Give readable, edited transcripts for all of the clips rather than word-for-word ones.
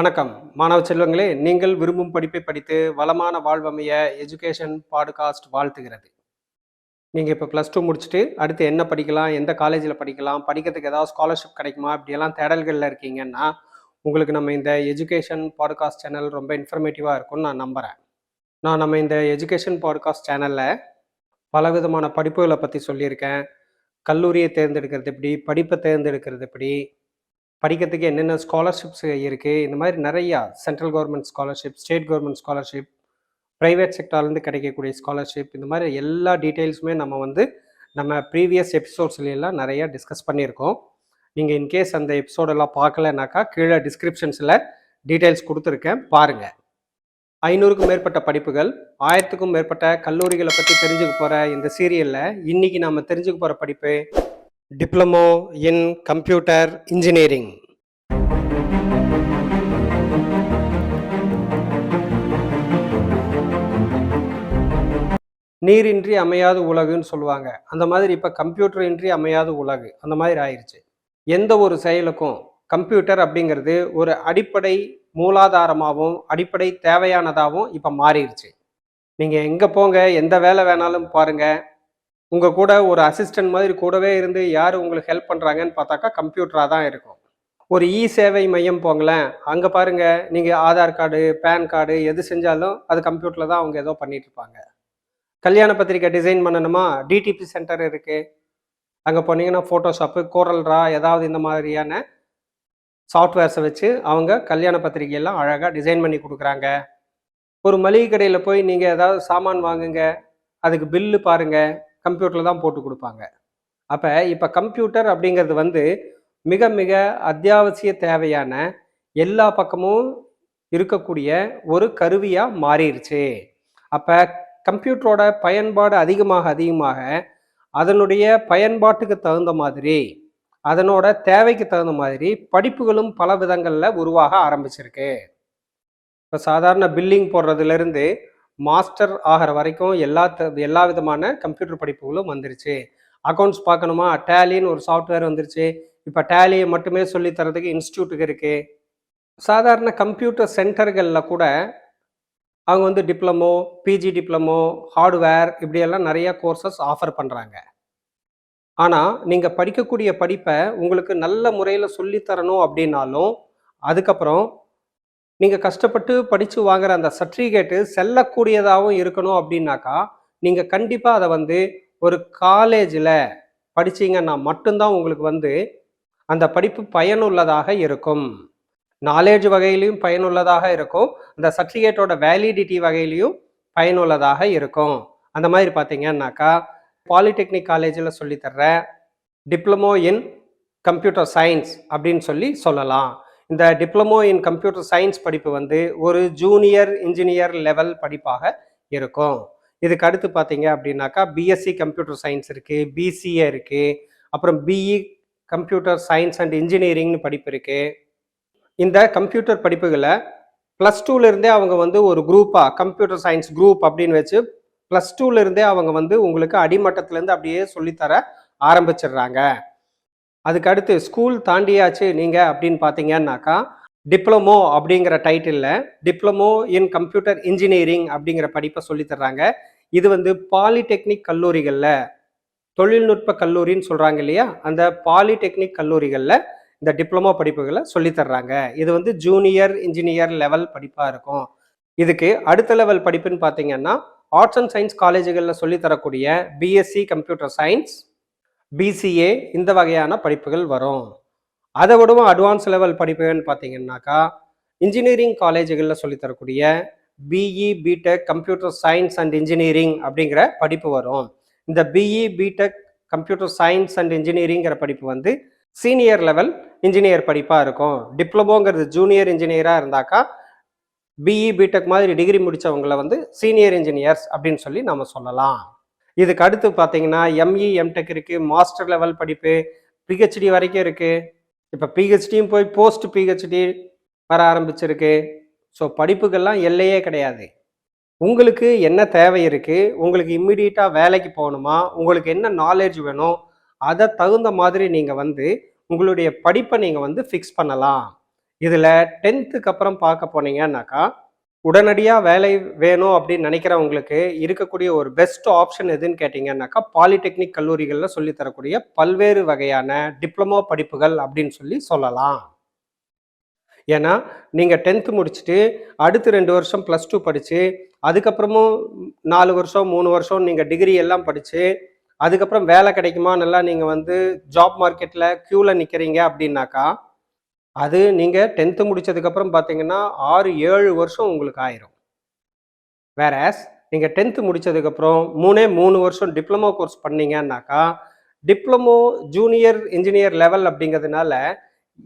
வணக்கம் மாணவ செல்வங்களே, நீங்கள் விரும்பும் படிப்பை படித்து வளமான வாழ்வமைய எஜுகேஷன் பாட்காஸ்ட் வாழ்த்துகிறது. நீங்கள் இப்போ +2 முடிச்சுட்டு அடுத்து என்ன படிக்கலாம், எந்த காலேஜில் படிக்கலாம், படிக்கிறதுக்கு ஏதாவது ஸ்காலர்ஷிப் கிடைக்குமா, இப்படியெல்லாம் தேடல்களில் இருக்கீங்கன்னா உங்களுக்கு நம்ம இந்த எஜுகேஷன் பாட்காஸ்ட் சேனல் ரொம்ப இன்ஃபர்மேட்டிவாக இருக்கும்னு நான் நம்புகிறேன். நம்ம இந்த எஜுகேஷன் பாட்காஸ்ட் சேனலில் பலவிதமான படிப்புகளை பற்றி சொல்லியிருக்கேன். கல்லூரியை தேர்ந்தெடுக்கிறது எப்படி, படிப்பை தேர்ந்தெடுக்கிறது எப்படி, படிக்கிறதுக்கு என்னென்ன ஸ்காலர்ஷிப்ஸ் இருக்குது, இந்த மாதிரி நிறையா central government scholarship, state government scholarship, private செக்டார்லேருந்து கிடைக்கக்கூடிய ஸ்காலர்ஷிப், இந்த மாதிரி எல்லா டீட்டெயில்ஸுமே நம்ம ப்ரீவியஸ் எபிசோட்ஸ்லாம் நிறையா டிஸ்கஸ் பண்ணியிருக்கோம். நீங்கள் இன்கேஸ் அந்த எபிசோடெல்லாம் பார்க்கலனாக்கா கீழே டிஸ்கிரிப்ஷன்ஸில் டீட்டெயில்ஸ் கொடுத்துருக்கேன், பாருங்கள். 500க்கும் மேற்பட்ட படிப்புகள், 1000க்கும் மேற்பட்ட கல்லூரிகளை பற்றி தெரிஞ்சுக்க போகிற இந்த சீரியலில் இன்றைக்கி நம்ம தெரிஞ்சுக்க போகிற படிப்பு டிப்ளமோ இன் கம்ப்யூட்டர் இன்ஜினியரிங். நீரின்றி அமையாத உலகுன்னு சொல்லுவாங்க. அந்த மாதிரி இப்போ கம்ப்யூட்டர் இன்றி அமையாத உலகு அந்த மாதிரி ஆயிடுச்சு. எந்த ஒரு செயலுக்கும் கம்ப்யூட்டர் அப்படிங்கிறது ஒரு அடிப்படை மூலாதாரமாகவும் அடிப்படை தேவையானதாகவும் இப்போ மாறிடுச்சு. நீங்கள் எங்கே போங்க, எந்த வேலை வேணாலும் பாருங்கள், உங்கள் கூட ஒரு அசிஸ்டன்ட் மாதிரி கூடவே இருந்து யார் உங்களுக்கு ஹெல்ப் பண்ணுறாங்கன்னு பார்த்தாக்கா கம்ப்யூட்டராக தான் இருக்கும். ஒரு சேவை மையம் போங்களேன், அங்கே பாருங்கள், நீங்கள் ஆதார் கார்டு, பேன் கார்டு எது செஞ்சாலும் அது கம்ப்யூட்டரில் தான் அவங்க ஏதோ பண்ணிட்டு இருப்பாங்க. கல்யாண பத்திரிக்கை டிசைன் பண்ணணுமா, டிடிபி சென்டர் இருக்குது, அங்கே போனீங்கன்னா ஃபோட்டோஷாப்பு, கோரல்ரா ஏதாவது இந்த மாதிரியான சாஃப்ட்வேர்ஸை வச்சு அவங்க கல்யாண பத்திரிகையெல்லாம் அழகாக டிசைன் பண்ணி கொடுக்குறாங்க. ஒரு மளிகை கடையில் போய் நீங்கள் ஏதாவது சாமான் வாங்குங்க, அதுக்கு பில்லு பாருங்கள், கம்ப்யூட்டரில் தான் போட்டு கொடுப்பாங்க. அப்போ இப்போ கம்ப்யூட்டர் அப்படிங்கிறது மிக மிக அத்தியாவசிய தேவையான எல்லா பக்கமும் இருக்கக்கூடிய ஒரு கருவியாக மாறிடுச்சு. அப்போ கம்ப்யூட்டரோட பயன்பாடு அதிகமாக அதனுடைய பயன்பாட்டுக்கு தகுந்த மாதிரி, அதனோட தேவைக்கு தகுந்த மாதிரி படிப்புகளும் பல விதங்களில் உருவாக ஆரம்பிச்சிருக்கு. இப்போ சாதாரண பில்லிங் போடுறதுலேருந்து மாஸ்டர் ஆகிற வரைக்கும் எல்லா விதமான கம்ப்யூட்டர் படிப்புகளும் வந்துருச்சு. அக்கௌண்ட்ஸ் பார்க்கணுமா, டேலின்னு ஒரு சாஃப்ட்வேர் வந்துருச்சு. இப்போ டேலியை மட்டுமே சொல்லி தரதுக்கு இன்ஸ்டியூட்டுக்கு இருக்குது. சாதாரண கம்ப்யூட்டர் சென்டர்களில் கூட அவங்க டிப்ளமோ, பிஜி டிப்ளமோ, ஹார்ட்வேர் இப்படியெல்லாம் நிறைய கோர்சஸ் ஆஃபர் பண்ணுறாங்க. ஆனால் நீங்கள் படிக்கக்கூடிய படிப்பை உங்களுக்கு நல்ல முறையில் சொல்லித்தரணும் அப்படின்னாலும், அதுக்கப்புறம் நீங்கள் கஷ்டப்பட்டு படித்து வாங்குற அந்த சர்டிஃபிகேட்டு செல்லக்கூடியதாகவும் இருக்கணும் அப்படின்னாக்கா, நீங்கள் கண்டிப்பாக அதை ஒரு காலேஜில் படிச்சிங்கன்னா மட்டும்தான் உங்களுக்கு அந்த படிப்பு பயனுள்ளதாக இருக்கும். நாலேஜ் வகையிலையும் பயனுள்ளதாக இருக்கும், அந்த சர்டிஃபிகேட்டோட வேலிடிட்டி வகையிலையும் பயனுள்ளதாக இருக்கும். அந்த மாதிரி பார்த்தீங்கன்னாக்கா பாலிடெக்னிக் காலேஜில் சொல்லித்தர்ற டிப்ளமோ இன் கம்ப்யூட்டர் சயின்ஸ் அப்படின்னு சொல்லலாம். இந்த டிப்ளமோ இன் கம்ப்யூட்டர் சயின்ஸ் படிப்பு ஒரு ஜூனியர் இன்ஜினியர் லெவல் படிப்பாக இருக்கும். இதுக்கு அடுத்து பார்த்தீங்க அப்படின்னாக்கா பிஎஸ்சி கம்ப்யூட்டர் சயின்ஸ் இருக்குது, பிசிஏ இருக்குது, அப்புறம் பிஇ கம்ப்யூட்டர் சயின்ஸ் அண்ட் இன்ஜினியரிங்னு படிப்பு இருக்குது. இந்த கம்ப்யூட்டர் படிப்புகளை +2லேருந்தே அவங்க ஒரு குரூப்பாக கம்ப்யூட்டர் சயின்ஸ் குரூப் அப்படின்னு வச்சு +2லேருந்தே அவங்க உங்களுக்கு அடிமட்டத்திலேருந்து அப்படியே சொல்லித்தர ஆரம்பிச்சிடுறாங்க. அதுக்கு அடுத்து ஸ்கூல் தாண்டியாச்சு நீங்கள் அப்படின்னு பார்த்தீங்கன்னாக்கா டிப்ளமோ அப்படிங்கிற டைட்டிலில் டிப்ளமோ இன் கம்ப்யூட்டர் இன்ஜினியரிங் அப்படிங்கிற படிப்பை சொல்லித்தர்றாங்க. இது பாலிடெக்னிக் கல்லூரிகளில், தொழில்நுட்ப கல்லூரின்னு சொல்கிறாங்க இல்லையா, அந்த பாலிடெக்னிக் கல்லூரிகளில் இந்த டிப்ளமோ படிப்புகளை சொல்லித்தர்றாங்க. இது ஜூனியர் இன்ஜினியர் லெவல் படிப்பாக இருக்கும். இதுக்கு அடுத்த லெவல் படிப்புன்னு பார்த்தீங்கன்னா ஆர்ட்ஸ் அண்ட் சயின்ஸ் காலேஜுகளில் சொல்லித்தரக்கூடிய பிஎஸ்சி கம்ப்யூட்டர் சயின்ஸ், பிசிஏ இந்த வகையான படிப்புகள் வரும். அதை விடவும் அட்வான்ஸ் லெவல் படிப்புன்னு பார்த்தீங்கன்னாக்கா இன்ஜினியரிங் காலேஜுகளில் சொல்லித்தரக்கூடிய BE BTech computer science and engineering அப்படிங்கிற படிப்பு வரும். இந்த BE BTech computer science and இன்ஜினியரிங்கிற படிப்பு சீனியர் லெவல் இன்ஜினியர் படிப்பாக இருக்கும். டிப்ளமோங்கிறது ஜூனியர் இன்ஜினியராக இருந்தாக்கா பிஇ பிடெக் மாதிரி டிகிரி முடித்தவங்களை சீனியர் இன்ஜினியர்ஸ் அப்படின்னு நம்ம சொல்லலாம். இதுக்கு அடுத்து பார்த்தீங்கன்னா எம்இ எம்டெக் இருக்குது, மாஸ்டர் லெவல் படிப்பு, பிஹெச்டி வரைக்கும் இருக்குது. இப்போ பிஹெச்டியும் போய் போஸ்ட் பிஹெச்டி வர ஆரம்பிச்சிருக்கு. ஸோ படிப்புகள்லாம் எல்லையே கிடையாது. உங்களுக்கு என்ன தேவை இருக்குது, உங்களுக்கு இம்மிடியட்டாக வேலைக்கு போகணுமா, உங்களுக்கு என்ன நாலேஜ் வேணும், அதை தகுந்த மாதிரி நீங்கள் உங்களுடைய படிப்பை நீங்கள் ஃபிக்ஸ் பண்ணலாம். இதுல 10th அப்புறம் பார்க்க போனீங்கன்னாக்கா, உடனடியா வேலை வேணும் அப்படின்னு நினைக்கிறவங்களுக்கு இருக்கக்கூடிய ஒரு பெஸ்ட் ஆப்ஷன் எதுன்னு கேட்டீங்கன்னாக்கா, பாலிடெக்னிக் கல்லூரிகள்ல சொல்லி தரக்கூடிய பல்வேறு வகையான டிப்ளமோ படிப்புகள் அப்படின்னு சொல்லலாம். ஏன்னா, நீங்க 10th முடிச்சுட்டு, அடுத்து 2 வருஷம் +2 படிச்சு, அதுக்கப்புறமும் 4 வருஷம், 3 வருஷம் நீங்க டிகிரி எல்லாம் படிச்சு, அதுக்கப்புறம் வேலை கிடைக்குமா? நல்லா நீங்க வந்து ஜாப் மார்க்கெட்ல கியூல நிக்கிறீங்க அப்படின்னாக்கா, அது நீங்க 10th முடிச்சதுக்கப்புறம் பார்த்தீங்கன்னா, 6, 7 வருஷம் உங்களுக்கு ஆயிரும். வேறாஸ் நீங்க 10th முடிச்சதுக்கப்புறம் 3 வருஷம் டிப்ளமோ கோர்ஸ் பண்ணீங்கன்னாக்கா, டிப்ளமோ ஜூனியர் இன்ஜினியர் லெவல் அப்படிங்கிறதுனால,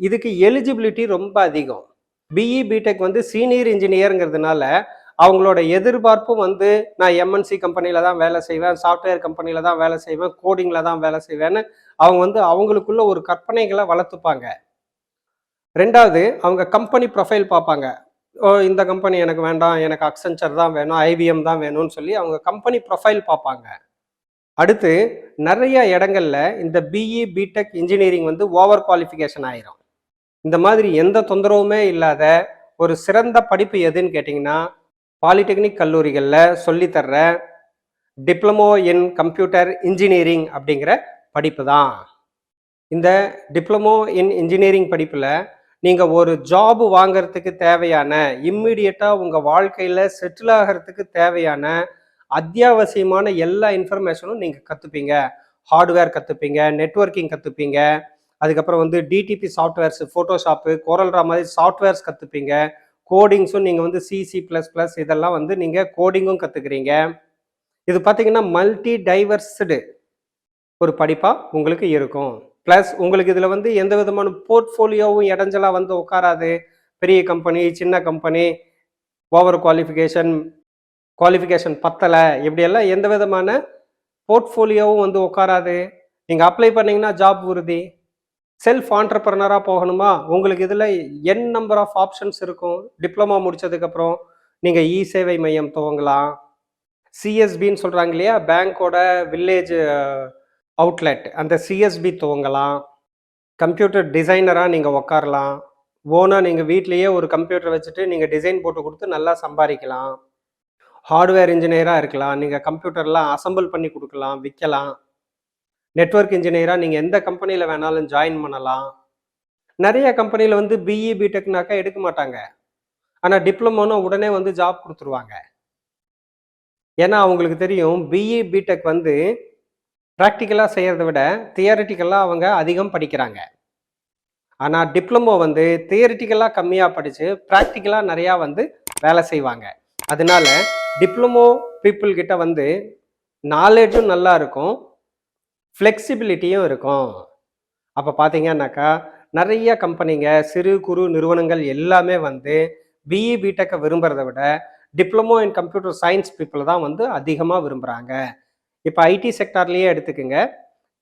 இதுக்கு எலிஜிபிலிட்டி ரொம்ப அதிகம். பிஇ, பிடெக் வந்து சீனியர் இன்ஜினியர்ங்கிறதுனால, அவங்களோட எதிர்பார்ப்பும் வந்து நான் எம்என்சி கம்பெனில தான் வேலை செய்வேன், சாஃப்ட்வேர் கம்பெனில தான் வேலை செய்வேன், கோடிங்ல தான் வேலை செய்வேன்னு அவங்க வந்து அவங்களுக்குள்ள ஒரு கற்பனைகளை வளர்த்துப்பாங்க. 2வது அவங்க கம்பெனி ப்ரொஃபைல் பார்ப்பாங்க. ஓ, இந்த கம்பெனி எனக்கு வேண்டாம், எனக்கு அக்சென்சர் தான் வேணும், ஐபிஎம் தான் வேணும்னு சொல்லி அவங்க கம்பெனி ப்ரொஃபைல் பார்ப்பாங்க. அடுத்து நிறைய இடங்கள்ல இந்த பிஇ, பிடெக் இன்ஜினியரிங் வந்து ஓவர் குவாலிஃபிகேஷன் ஆயிரும். இந்த மாதிரி எந்த தொந்தரவுமே இல்லாத ஒரு சிறந்த படிப்பு எதுன்னு கேட்டிங்கன்னா, பாலிடெக்னிக் கல்லூரிகள்ல சொல்லி தர்ற டிப்ளமோ இன் கம்ப்யூட்டர் இன்ஜினியரிங் அப்படிங்கிற படிப்பு தான். இந்த டிப்ளமோ இன் இன்ஜினியரிங் படிப்புல நீங்க ஒரு ஜாப் வாங்குறதுக்கு தேவையான, இம்மிடியட்டா உங்க வாழ்க்கையில செட்டில் ஆகிறதுக்கு தேவையான அத்தியாவசியமான எல்லா இன்ஃபர்மேஷனும் நீங்க கத்துப்பீங்க. ஹார்ட்வேர் கத்துப்பீங்க, நெட்வொர்க்கிங் கத்துப்பீங்க, அதுக்கப்புறம் வந்து டிடிபி சாஃப்ட்வேர்ஸ், ஃபோட்டோஷாப்பு, கோரல்ட்ரா மாதிரி சாஃப்ட்வேர்ஸ் கத்துப்பீங்க. கோடிங்ஸும் நீங்க வந்து C++ இதெல்லாம் வந்து நீங்க கோடிங்கும் கத்துக்கிறீங்க. இது பார்த்தீங்கன்னா மல்டி டைவர்ஸ்டு ஒரு படிப்பா உங்களுக்கு இருக்கும். பிளஸ் உங்களுக்கு இதுல வந்து எந்த விதமான போர்ட்ஃபோலியோவும் இடைஞ்சலா வந்து உட்காராது. பெரிய கம்பெனி, சின்ன கம்பெனி, ஓவர் குவாலிஃபிகேஷன் பத்தல, இப்படியெல்லாம் எந்த விதமான போர்ட்ஃபோலியோவும் வந்து உட்காராது. நீங்க அப்ளை பண்ணீங்கன்னா ஜாப் உறுதி. செல்ஃப் ஆண்டர்பிரனரா போகணுமா? உங்களுக்கு இதுல என் நம்பர் ஆஃப் ஆப்ஷன்ஸ் இருக்கும். டிப்ளமோ முடிச்சதுக்கு அப்புறம் நீங்க இ சேவை மையம் துவங்கலாம். சிஎஸ்பின்னு சொல்றாங்க இல்லையா? பேங்கோட வில்லேஜ் அவுட்லெட், அந்த சிஎஸ்பி துவங்கலாம். கம்ப்யூட்டர் டிசைனரா நீங்க உட்காரலாம். ஓனா நீங்க வீட்லயே ஒரு கம்ப்யூட்டர் வச்சுட்டு நீங்க டிசைன் போட்டு கொடுத்து நல்லா சம்பாதிக்கலாம். ஹார்ட்வேர் இன்ஜினியரா இருக்கலாம். நீங்க கம்ப்யூட்டர்லாம் அசெம்பிள் பண்ணி கொடுக்கலாம், விற்கலாம். நெட்வொர்க் இன்ஜினியரா நீங்க எந்த கம்பெனில வேணாலும் ஜாயின் பண்ணலாம். நிறைய கம்பெனில வந்து பிஇ, பிடெக்னாக்கா எடுக்க மாட்டாங்க. ஆனா டிப்ளமோன்னா உடனே வந்து ஜாப் கொடுத்துருவாங்க. ஏன்னா அவங்களுக்கு தெரியும் பிஇ, பிடெக் வந்து பிராக்டிக்கலா செய்யறத விட தியரிட்டிக்கலா அவங்க அதிகம் படிக்கிறாங்க. ஆனா டிப்ளமோ வந்து தியரிட்டிக்கலா கம்மியா படிச்சு பிராக்டிக்கலா நிறையா வந்து வேலை செய்வாங்க. அதனால டிப்ளமோ பீப்புள் கிட்ட வந்து நாலேஜும் நல்லா இருக்கும், ஃப்ளெக்சிபிலிட்டியும் இருக்கும். அப்போ பார்த்தீங்கன்னாக்கா நிறைய கம்பெனிங்க, சிறு குறு நிறுவனங்கள் எல்லாமே வந்து பிஇ, பிடெக்கை விரும்புறத விட diploma in computer science people தான் வந்து அதிகமாக விரும்புகிறாங்க. இப்போ ஐடி செக்டார்லேயே எடுத்துக்கோங்க.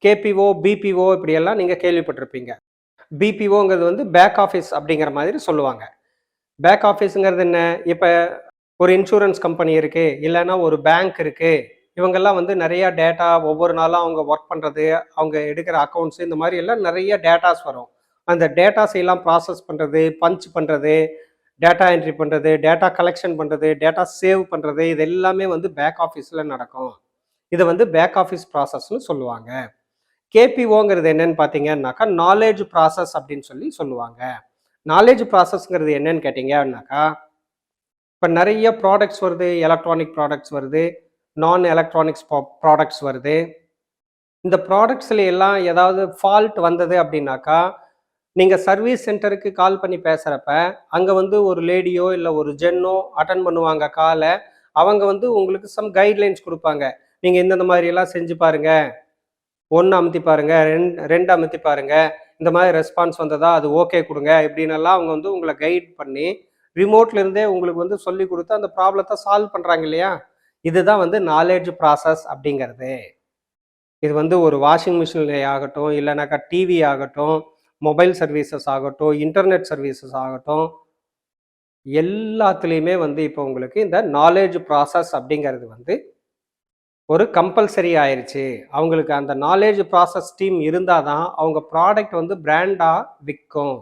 கேபிஓ, பிபிஓ இப்படியெல்லாம் நீங்கள் கேள்விப்பட்டிருப்பீங்க. பிபிஓங்கிறது வந்து பேக் ஆஃபீஸ் அப்படிங்கிற மாதிரி சொல்லுவாங்க. பேக் ஆஃபீஸுங்கிறது என்ன? இப்போ ஒரு இன்சூரன்ஸ் கம்பெனி இருக்கு, இல்லைன்னா ஒரு பேங்க் இருக்கு. இவங்கெல்லாம் வந்து நிறைய டேட்டா ஒவ்வொரு நாளும் அவங்க ஒர்க் பண்ணுறது, அவங்க எடுக்கிற அக்கௌண்ட்ஸ், இந்த மாதிரி எல்லாம் நிறைய டேட்டாஸ் வரும். அந்த டேட்டாஸ் எல்லாம் ப்ராசஸ் பண்ணுறது, பஞ்ச் பண்ணுறது, டேட்டா என்ட்ரி பண்ணுறது, டேட்டா கலெக்ஷன் பண்ணுறது, டேட்டா சேவ் பண்ணுறது, இது எல்லாமே வந்து பேக் ஆஃபீஸில் நடக்கும். இதை வந்து பேக் ஆஃபீஸ் ப்ராசஸ்ன்னு சொல்லுவாங்க. கேபிஓங்கிறது என்னன்னு பார்த்தீங்கன்னாக்கா நாலேஜ் ப்ராசஸ் அப்படின்னு சொல்லி சொல்லுவாங்க. நாலேஜ் ப்ராசஸ்ங்கிறது என்னன்னு கேட்டீங்கன்னாக்கா, இப்போ நிறைய ப்ராடக்ட்ஸ் வருது, எலக்ட்ரானிக் ப்ராடக்ட்ஸ் வருது, நான் எலக்ட்ரானிக்ஸ் ப்ராடக்ட்ஸ் வருது. இந்த ப்ராடக்ட்ஸ்ல எல்லாம் ஏதாவது ஃபால்ட் வந்தது அப்படின்னாக்கா, நீங்க சர்வீஸ் சென்டருக்கு கால் பண்ணி பேசுறப்ப, அங்க வந்து ஒரு லேடியோ இல்ல ஒரு ஜென்னோ அட்டன் பண்ணுவாங்க கால. அவங்க வந்து உங்களுக்கு சம் கைட்லைன்ஸ் கொடுப்பாங்க. நீங்க இந்தந்த மாதிரி எல்லாம் செஞ்சு பாருங்க. 1 அமுத்தி பாருங்க, 2 அமுத்தி பாருங்க. இந்த மாதிரி ரெஸ்பான்ஸ் வந்ததா, அது ஓகே கொடுங்க. இப்படின்னெல்லாம் அவங்க வந்து உங்களை கைட் பண்ணி ரிமோட்ல இருந்தே உங்களுக்கு வந்து சொல்லி கொடுத்து அந்த ப்ராப்ளத்தை சால்வ் பண்றாங்க இல்லையா? இதுதான் வந்து நாலேஜ் ப்ராசஸ் அப்படிங்கிறது. இது வந்து ஒரு வாஷிங் மிஷின் ஆகட்டும், இல்லைனாக்கா டிவி ஆகட்டும், மொபைல் சர்வீசஸ் ஆகட்டும், இன்டர்நெட் சர்வீசஸ் ஆகட்டும், எல்லாத்துலேயுமே வந்து இப்போ உங்களுக்கு இந்த நாலேஜ் ப்ராசஸ் அப்படிங்கிறது வந்து ஒரு கம்பல்சரி ஆயிடுச்சு. அவங்களுக்கு அந்த நாலேஜ் ப்ராசஸ் டீம் இருந்தால் தான் அவங்க ப்ராடக்ட் வந்து பிராண்டாக விற்கும்.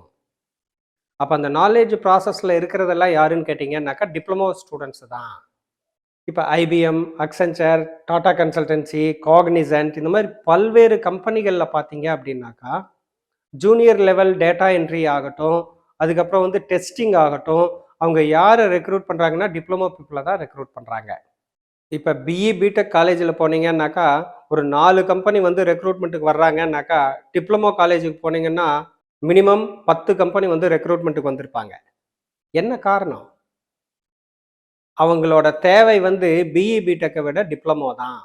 அப்போ அந்த நாலேஜ் ப்ராசஸில் இருக்கிறதெல்லாம் யாருன்னு கேட்டிங்கன்னாக்கா டிப்ளமோ ஸ்டூடெண்ட்ஸ் தான். இப்போ IBM, Accenture, Tata consultancy, Cognizant இந்த மாதிரி பல்வேறு கம்பெனிகளில் பார்த்தீங்க அப்படின்னாக்கா ஜூனியர் லெவல் டேட்டா என்ட்ரி ஆகட்டும், அதுக்கப்புறம் வந்து டெஸ்டிங் ஆகட்டும், அவங்க யாரை ரெக்ரூட் பண்ணுறாங்கன்னா டிப்ளமோ பீப்புளை தான் ரெக்ரூட் பண்ணுறாங்க. இப்போ பிஇ பிடெக் காலேஜில் போனீங்கன்னாக்கா ஒரு 4 கம்பெனி வந்து ரெக்ரூட்மெண்ட்டுக்கு வர்றாங்கன்னாக்கா டிப்ளமோ காலேஜுக்கு போனீங்கன்னா மினிமம் 10 கம்பெனி வந்து ரெக்ரூட்மெண்ட்டுக்கு வந்திருப்பாங்க. என்ன காரணம்? அவங்களோட தேவை வந்து பிஇ பிடெக்கை விட டிப்ளமோ தான்.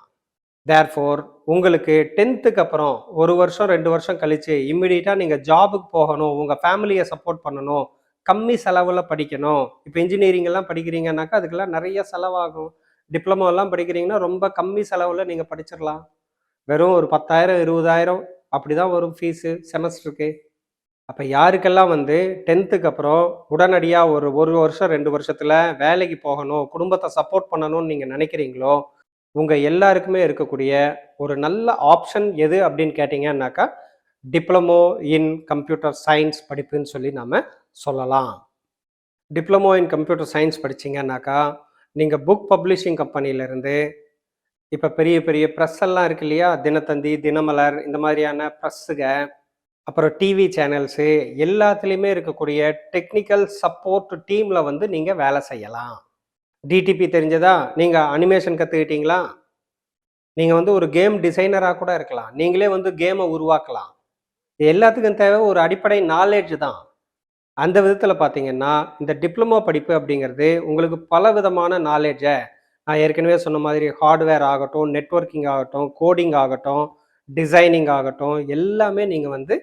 தேர்ஃபோர் உங்களுக்கு 10க்கு அப்புறம் 1 வருஷம் 2 வருஷம் கழிச்சு இம்மிடியட்டாக நீங்கள் ஜாபுக்கு போகணும், உங்கள் ஃபேமிலியை சப்போர்ட் பண்ணணும், கம்மி செலவில் படிக்கணும். இப்போ இன்ஜினியரிங் எல்லாம் படிக்கிறீங்கன்னாக்கா அதுக்கெல்லாம் நிறைய செலவாகும். டிப்ளமோ எல்லாம் படிக்கிறீங்கன்னா ரொம்ப கம்மி செலவில் நீங்கள் படிச்சிடலாம். வெறும் ஒரு 10,000 20,000 அப்படிதான் வரும் ஃபீஸு செமஸ்டருக்கு. அப்போ யாருக்கெல்லாம் வந்து 10க்கு அப்புறம் உடனடியாக ஒரு வருஷம் 2 வருஷத்தில் வேலைக்கு போகணும், குடும்பத்தை சப்போர்ட் பண்ணணும்னு நீங்கள் நினைக்கிறீங்களோ, உங்கள் எல்லாருக்குமே இருக்கக்கூடிய ஒரு நல்ல ஆப்ஷன் எது அப்படின்னு கேட்டிங்கன்னாக்கா டிப்ளமோ இன் கம்ப்யூட்டர் சயின்ஸ் படிப்புன்னு சொல்லி நாம் சொல்லலாம். டிப்ளமோ இன் கம்ப்யூட்டர் சயின்ஸ் படிச்சிங்கன்னாக்கா நீங்கள் புக் பப்ளிஷிங் கம்பெனியிலேருந்து இப்போ பெரிய பெரிய ப்ரெஸ் எல்லாம் இருக்கு இல்லையா, தினத்தந்தி, தினமலர் இந்த மாதிரியான ப்ரெஸ்ஸுக, அப்புறம் டிவி சேனல்ஸு எல்லாத்துலேயுமே இருக்கக்கூடிய டெக்னிக்கல் சப்போர்ட் டீமில் வந்து நீங்கள் வேலை செய்யலாம். டிடிபி தெரிஞ்சதா? நீங்கள் அனிமேஷன் கற்றுக்கிட்டீங்களா? நீங்கள் வந்து ஒரு கேம் டிசைனராக கூட இருக்கலாம். நீங்களே வந்து கேமை உருவாக்கலாம். எல்லாத்துக்கும் தேவை ஒரு அடிப்படை நாலேஜ் தான். அந்த விதத்தில் பார்த்தீங்கன்னா இந்த டிப்ளமோ படிப்பு அப்படிங்கிறது உங்களுக்கு பல விதமான நாலேஜை, நான் ஏற்கனவே சொன்ன மாதிரி ஹார்ட்வேர் ஆகட்டும், நெட்வொர்க்கிங் ஆகட்டும், கோடிங் ஆகட்டும், டிசைனிங் ஆகட்டும், எல்லாமே நீங்கள் வந்து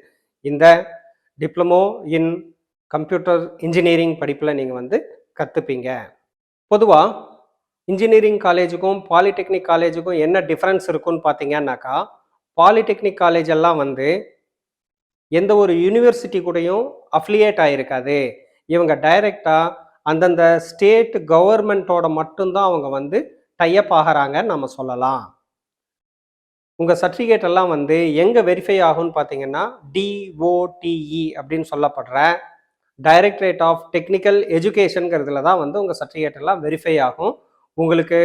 இந்த டிப்ளமோ இன் கம்ப்யூட்டர் இன்ஜினியரிங் படிப்பில் நீங்கள் வந்து கற்றுப்பீங்க. பொதுவாக இன்ஜினியரிங் காலேஜுக்கும் பாலிடெக்னிக் காலேஜுக்கும் என்ன டிஃப்ரென்ஸ் இருக்குன்னு பார்த்தீங்கன்னாக்கா, பாலிடெக்னிக் காலேஜ் எல்லாம் வந்து எந்த ஒரு யூனிவர்சிட்டி கூடயும் அஃபிலியேட் ஆகிருக்காது. இவங்க டைரெக்டாக அந்தந்த ஸ்டேட் கவர்மெண்ட்டோட மட்டும்தான் அவங்க வந்து டைப் ஆகிறாங்கன்னு நம்ம சொல்லலாம். உங்கள் சர்டிஃபிகேட் எல்லாம் வந்து எங்கே வெரிஃபை ஆகும்னு பார்த்தீங்கன்னா டிஓடிஇ அப்படின்னு சொல்லப்படுற டைரக்டரேட் ஆஃப் டெக்னிக்கல் எஜுகேஷனுங்கிறதுல தான் வந்து உங்கள் சர்டிஃபிகேட் எல்லாம் வெரிஃபை ஆகும். உங்களுக்கு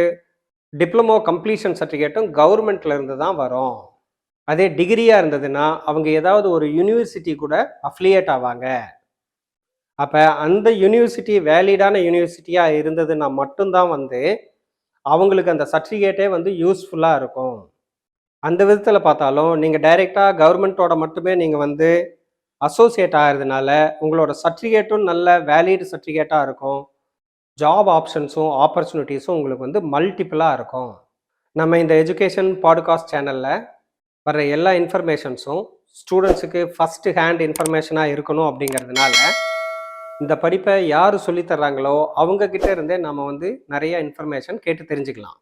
டிப்ளமோ கம்ப்ளீஷன் சர்டிஃபிகேட்டும் கவர்மெண்ட்ல இருந்து தான் வரும். அதே டிகிரியாக இருந்ததுன்னா அவங்க ஏதாவது ஒரு யூனிவர்சிட்டி கூட அஃபிலியேட் ஆவாங்க. அப்போ அந்த யூனிவர்சிட்டி வேலிடான யூனிவர்சிட்டியாக இருந்ததுன்னா மட்டும்தான் வந்து அவங்களுக்கு அந்த சர்டிஃபிகேட்டே வந்து யூஸ்ஃபுல்லாக இருக்கும். அந்த விதத்தில் பார்த்தாலும் நீங்கள் டைரெக்டாக கவர்மெண்ட்டோட மட்டுமே நீங்கள் வந்து அசோசியேட் ஆகிறதுனால உங்களோட சர்டிஃபிகேட்டும் நல்ல வேலிட் சர்டிஃபிகேட்டாக இருக்கும். ஜாப் ஆப்ஷன்ஸும் ஆப்பர்ச்சுனிட்டிஸும் உங்களுக்கு வந்து மல்டிப்புளாக இருக்கும். நம்ம இந்த எஜுகேஷன் பாட்காஸ்ட் சேனலில் வர்ற எல்லா இன்ஃபர்மேஷன்ஸும் ஸ்டூடெண்ட்ஸுக்கு ஃபஸ்ட்டு ஹேண்ட் இன்ஃபர்மேஷனாக இருக்கணும். அப்படிங்கிறதுனால இந்த படிப்பை யார் சொல்லித்தர்றாங்களோ அவங்கக்கிட்ட இருந்தே நம்ம வந்து நிறைய இன்ஃபர்மேஷன் கேட்டு தெரிஞ்சுக்கலாம்.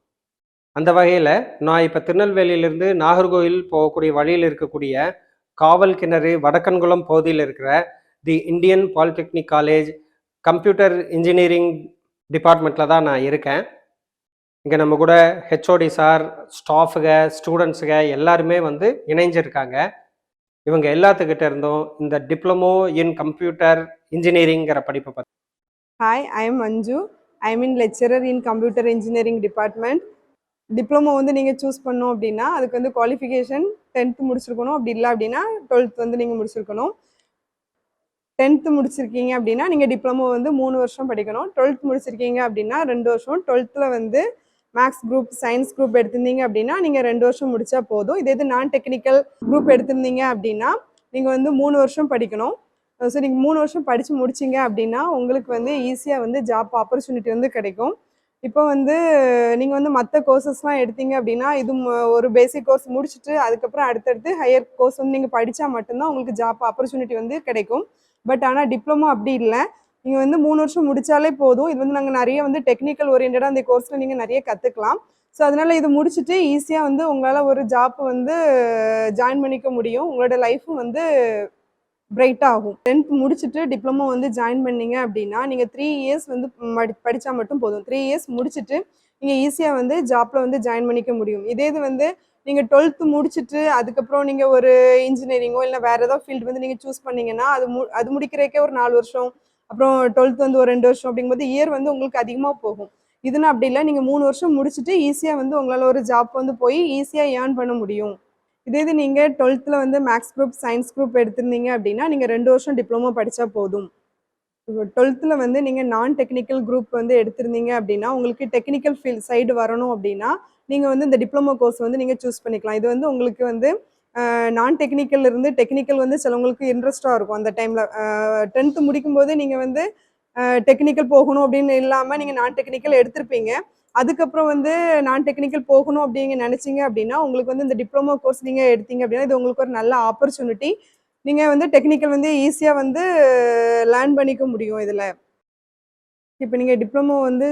அந்த வகையில் நான் இப்போ திருநெல்வேலியிலிருந்து நாகர்கோவில் போகக்கூடிய வழியில் இருக்கக்கூடிய காவல் கிணறு வடக்கன்குளம் பகுதியில் இருக்கிற தி Indian polytechnic college computer engineering டிபார்ட்மெண்ட்டில் தான் நான் இருக்கேன். இங்கே நம்ம கூட ஹெச்ஓடி சார், ஸ்டாஃபுக, ஸ்டூடெண்ட்ஸுக எல்லாருமே வந்து இணைஞ்சிருக்காங்க. இவங்க எல்லாத்துக்கிட்ட இருந்தும் இந்த டிப்ளமோ இன் கம்ப்யூட்டர் இன்ஜினியரிங்கிற படிப்பை பற்றி. Hi, I am Manju. I am in lecturer in computer engineering department. Diploma வந்து நீங்கள் சூஸ் பண்ணோம் அப்படின்னா அதுக்கு வந்து குவாலிஃபிகேஷன் 10th முடிச்சிருக்கணும். அப்படி இல்லை அப்படின்னா 12th வந்து நீங்கள் முடிச்சிருக்கணும். 10th முடிச்சிருக்கீங்க அப்படின்னா நீங்கள் டிப்ளமோ வந்து 3 வருஷம் படிக்கணும். 12th முடிச்சிருக்கீங்க அப்படின்னா 2 வருஷம். 12th வந்து மேக்ஸ் குரூப், சயின்ஸ் குரூப் எடுத்திருந்தீங்க அப்படின்னா நீங்கள் 2 வருஷம் முடித்தா போதும். இதே இது நான் டெக்னிக்கல் குரூப் எடுத்திருந்தீங்க அப்படின்னா நீங்கள் வந்து 3 வருஷம் படிக்கணும். ஸோ நீங்கள் 3 வருஷம் படித்து முடிச்சிங்க அப்படின்னா உங்களுக்கு வந்து ஈஸியாக வந்து ஜாப் ஆப்பர்ச்சுனிட்டி வந்து கிடைக்கும். இப்போ வந்து நீங்கள் வந்து மற்ற கோர்சஸ்லாம் எடுத்தீங்க அப்படின்னா இது ஒரு பேசிக் கோர்ஸ் முடிச்சுட்டு அதுக்கப்புறம் அடுத்தடுத்து ஹையர் கோர்ஸ் வந்து நீங்கள் படித்தா மட்டும்தான் உங்களுக்கு ஜாப் ஆப்பர்ச்சுனிட்டி வந்து கிடைக்கும். பட் ஆனால் டிப்ளமோ அப்படி இல்லை. நீங்கள் வந்து 3 வருஷம் முடித்தாலே போதும். இது வந்து நாங்கள் நிறைய வந்து டெக்னிக்கல் ஓரியன்டாக அந்த கோர்ஸில் நீங்கள் நிறைய கற்றுக்கலாம். ஸோ அதனால் இது முடிச்சுட்டு ஈஸியாக வந்து உங்களால் ஒரு ஜாப் வந்து ஜாயின் பண்ணிக்க முடியும். உங்களோட லைஃப்பும் வந்து பிரைட்டாக ஆகும். 10th முடிச்சுட்டு டிப்ளமோ வந்து ஜாயின் பண்ணீங்க அப்படின்னா நீங்கள் 3 இயர்ஸ் வந்து படித்தா மட்டும் போதும். 3 இயர்ஸ் முடிச்சுட்டு நீங்கள் ஈஸியாக வந்து ஜாப்பில் வந்து ஜாயின் பண்ணிக்க முடியும். இதே இது வந்து நீங்கள் 12th முடிச்சுட்டு அதுக்கப்புறம் நீங்கள் ஒரு இன்ஜினியரிங்கோ இல்லை வேறு ஏதோ ஃபீல்டு வந்து நீங்கள் சூஸ் பண்ணிங்கன்னா அது முடிக்கிறதுக்கே ஒரு 4 வருஷம் அப்புறம் 12th வந்து ஒரு 2 வருஷம் அப்படிங்கும்போது இயர் வந்து உங்களுக்கு அதிகமாக போகும். இதுனா அப்படி இல்லை, நீங்கள் 3 வருஷம் முடிச்சுட்டு ஈஸியாக வந்து உங்களால் ஒரு ஜாப் வந்து போய் ஈஸியாக ஏர்ன் பண்ண முடியும். இதே இது நீங்கள் 12th வந்து மேக்ஸ் குரூப் சயின்ஸ் குரூப் எடுத்திருந்தீங்க அப்படின்னா நீங்கள் 2 வருஷம் டிப்ளமோ படித்தா போதும். இப்போ 12th வந்து நீங்கள் நான் டெக்னிக்கல் குரூப் வந்து எடுத்திருந்தீங்க அப்படின்னா உங்களுக்கு டெக்னிக்கல் ஃபீல்ட் சைடு வரணும் அப்படின்னா நீங்கள் வந்து இந்த டிப்ளமோ கோர்ஸ் வந்து நீங்கள் சூஸ் பண்ணிக்கலாம். இது வந்து உங்களுக்கு வந்து நான் டெக்னிக்கல் இருந்து டெக்னிக்கல் வந்து சிலவங்களுக்கு இன்ட்ரெஸ்டாக இருக்கும். அந்த டைமில் 10th முடிக்கும்போது நீங்கள் வந்து டெக்னிக்கல் போகணும் அப்படின்னு இல்லாமல் நீங்கள் நான் டெக்னிக்கல் எடுத்திருப்பீங்க. அதுக்கப்புறம் வந்து நான் டெக்னிக்கல் போகணும் அப்படிங்க நினச்சிங்க அப்படின்னா உங்களுக்கு வந்து இந்த டிப்ளமோ கோர்ஸ் நீங்கள் எடுத்தீங்க அப்படின்னா இது உங்களுக்கு ஒரு நல்ல ஆப்பர்ச்சுனிட்டி. நீங்கள் வந்து டெக்னிக்கல் வந்து ஈஸியாக வந்து லேர்ன் பண்ணிக்க முடியும் இதில். இப்போ நீங்கள் டிப்ளமோ வந்து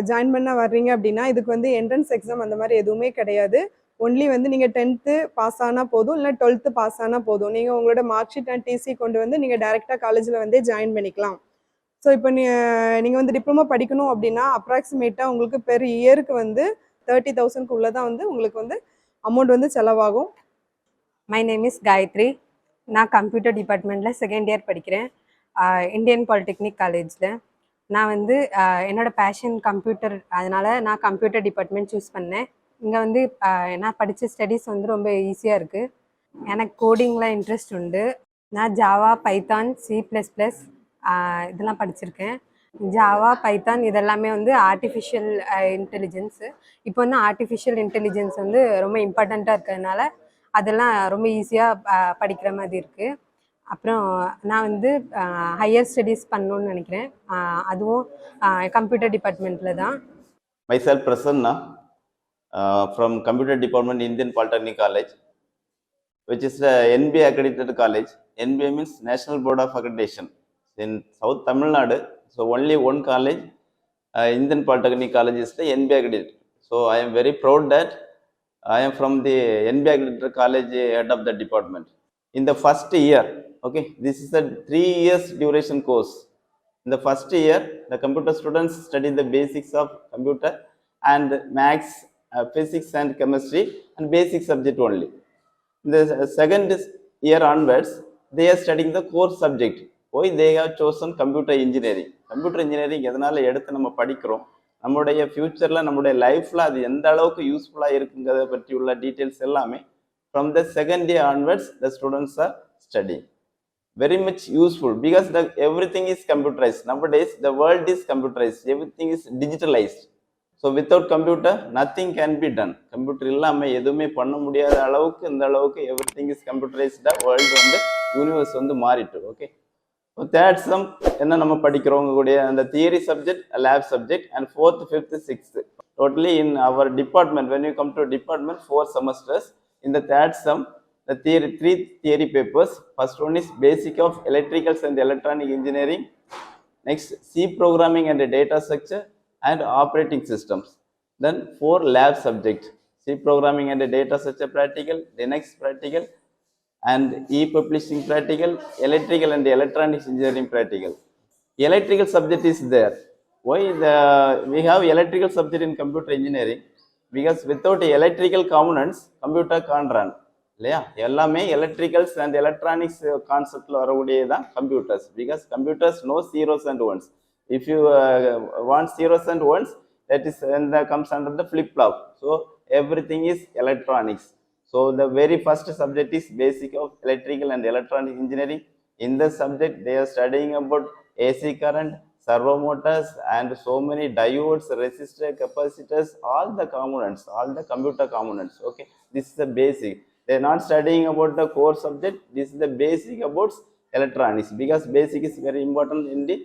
ஜாயின் பண்ண வர்றீங்க அப்படின்னா இதுக்கு வந்து என்ட்ரன்ஸ் எக்ஸாம் அந்த மாதிரி எதுவுமே கிடையாது. ஒன்லி வந்து நீங்கள் 10th பாஸ் ஆனால் போதும், இல்லை 12th பாஸ் ஆனால் போதும். நீங்கள் உங்களோட மார்க் ஷீட் அண்ட் டிசி கொண்டு வந்து நீங்கள் டைரெக்டாக காலேஜில் வந்து ஜாயின் பண்ணிக்கலாம். ஸோ இப்போ நீங்கள் வந்து டிப்ளமோ படிக்கணும் அப்படின்னா அப்ராக்சிமேட்டாக உங்களுக்கு பெர் இயருக்கு வந்து 30,000க்குள்ளே தான் வந்து உங்களுக்கு வந்து அமௌண்ட் வந்து செலவாகும். My name is Gayathri. நான் கம்ப்யூட்டர் டிபார்ட்மெண்ட்டில் செகண்ட் இயர் படிக்கிறேன், இந்தியன் பாலிடெக்னிக் காலேஜில். நான் வந்து என்னோடய பேஷன் கம்ப்யூட்டர், அதனால் நான் கம்ப்யூட்டர் டிபார்ட்மெண்ட் சூஸ் பண்ணேன். இங்கே வந்து நான் படித்த ஸ்டடீஸ் வந்து ரொம்ப ஈஸியாக இருக்குது. எனக்கு கோடிங்கில் இன்ட்ரெஸ்ட் உண்டு. நான் ஜாவா, பைத்தான், C++ இதெல்லாம் படிச்சிருக்கேன். ஜாவா, பைத்தான் இதெல்லாமே வந்து ஆர்டிஃபிஷியல் இன்டெலிஜென்ஸு. இப்போ வந்து ஆர்டிஃபிஷியல் இன்டெலிஜென்ஸ் வந்து ரொம்ப இம்பார்ட்டண்ட்டாக இருக்கிறதுனால அதெல்லாம் ரொம்ப ஈஸியாக படிக்கிற மாதிரி இருக்குது. அப்புறம் நான் வந்து ஹையர் ஸ்டடீஸ் பண்ணணுன்னு நினைக்கிறேன், அதுவும் கம்ப்யூட்டர் டிபார்ட்மெண்ட்டில் தான். Myself Prasanna from Computer Department, Indian Polytechnic College, which is the NBA accredited college. NBA means National Board of Accreditation in South Tamil Nadu. So only one college, Indian Polytechnic College, is the NBA accredited. So I am very proud that I am from the NBA accredited college, head of the department. In the first year, okay, this is a 3 years duration course. In the first year, the computer students study the basics of computer and maths, physics and chemistry, and basic subject only. In the second year onwards, they are studying the core subject. Why they have chosen computer engineering? Computer engineering எதனால எடுத்து நம்ம படிக்கிறோம், நம்மளுடைய ஃபியூச்சரில் நம்மளுடைய லைஃப்பில் அது எந்த அளவுக்கு யூஸ்ஃபுல்லாக இருக்குங்கிறத பற்றி உள்ள டீட்டெயில்ஸ் எல்லாமே from the second year onwards the students are studying. Very much useful because everything is computerized. Nowadays the world is computerized, everything is digitalized. So without computer nothing can be done. Computer இல்லாமல் எதுவுமே பண்ண முடியாத அளவுக்கு இந்த அளவுக்கு everything is computerized. World வந்து universe வந்து மாறிட்டு. ஓகே, ஸோ தேர்ட் சம் என்ன நம்ம படிக்கிறவங்க கூடிய அந்த theory subject, lab subject, and 4th, 5th, 6th. Totally in our department, when you come to department, 4 semesters. In the third sum, the theory, 3 theory papers. First one is basic of electricals and electronic engineering. Next, C programming and data structure and operating systems. Then 4 lab subjects: C programming and data structure practical, Linux practical, and e-publishing practical, electrical and electronics engineering practical. Electrical subject is there. Why we have electrical subject in computer engineering? Because without electrical components, computer can't run. இல்லையா, எல்லாமே electricals and electronics கான்செப்டில் வரக்கூடியது தான் computers. Because computers know zeros and ones. If you want zeros and ones, that is comes under the flip-flop. So everything is electronics. So the very first subject is basic of electrical and electronic engineering. In the subject, they are studying about AC current, servo motors, and so many diodes, resistors, capacitors, all the components, all the computer components. Okay, this is the basic. They are not studying about the core subject. This is the basic about electronics, because basic is very important in the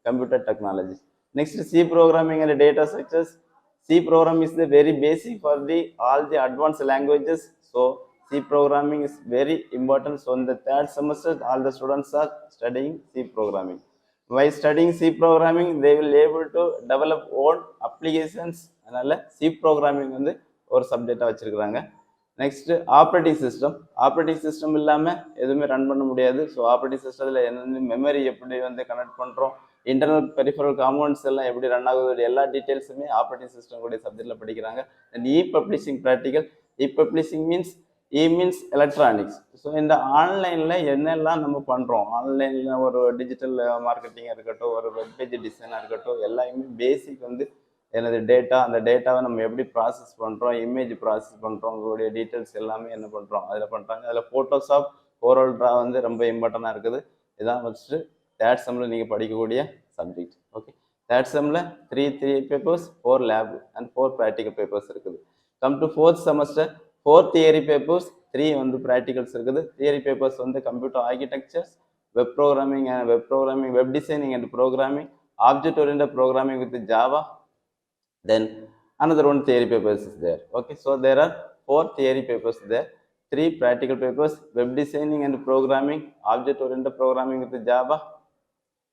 computer technology. Next, C programming and data structures. C program is the very basic for all the advanced languages. So C programming is very important. So in the third semester, all the students are studying C programming. While studying C programming, they will be able to develop own applications. அதனால C programming வந்து ஒரு சப்ஜெக்டாக வச்சிருக்கிறாங்க. Next operating system. Operating system இல்லாமல் எதுவுமே run பண்ண முடியாது. So operating சிஸ்டத்தில் என்னென்ன மெமரி எப்படி வந்து கனெக்ட் பண்ணுறோம், இன்டர்னல் பெரிஃபரல் காம்பவுண்ட்ஸ் எல்லாம் எப்படி ரன் ஆகுது, எல்லா டீட்டெயில்ஸுமே ஆப்ரேட்டிங் சிஸ்டம் கூடிய சப்ஜெக்டில் படிக்கிறாங்க. And E publishing practical. E publishing means E means electronics. So இந்த ஆன்லைனில் என்னெல்லாம் நம்ம பண்ணுறோம், ஆன்லைனில் ஒரு டிஜிட்டல் மார்க்கெட்டிங்காக இருக்கட்டும், ஒரு வெப்பேஜ் டிசைனாக இருக்கட்டும், எல்லாமே பேசிக் வந்து எனது டேட்டா, அந்த டேட்டாவை நம்ம எப்படி ப்ராசஸ் பண்ணுறோம், இமேஜ் ப்ராசஸ் பண்ணுறோம், உங்களுடைய டீட்டெயில்ஸ் எல்லாமே என்ன பண்ணுறோம் அதில் பண்ணுறாங்க. அதில் ஃபோட்டோஷாப், ஓரல் ட்ரா வந்து ரொம்ப இம்பார்ட்டண்டாக இருக்குது. இதான் ஃபஸ்ட்டு தேர்ட் செம்மில் நீங்கள் படிக்கக்கூடிய சப்ஜெக்ட். ஓகே, தேர்ட் செம்மில் three papers, 4 lab and 4 practical papers இருக்குது. Come to fourth semester 4 theory papers, 3 வந்து ப்ராக்டிகல்ஸ் இருக்குது. தியரி பேப்பர்ஸ் வந்து computer architectures, web programming, web designing and programming, object oriented programming with Java. Then another one theory papers is there. Okay, so there are 4 theory papers there, 3 practical papers, web designing and programming, object oriented programming with Java.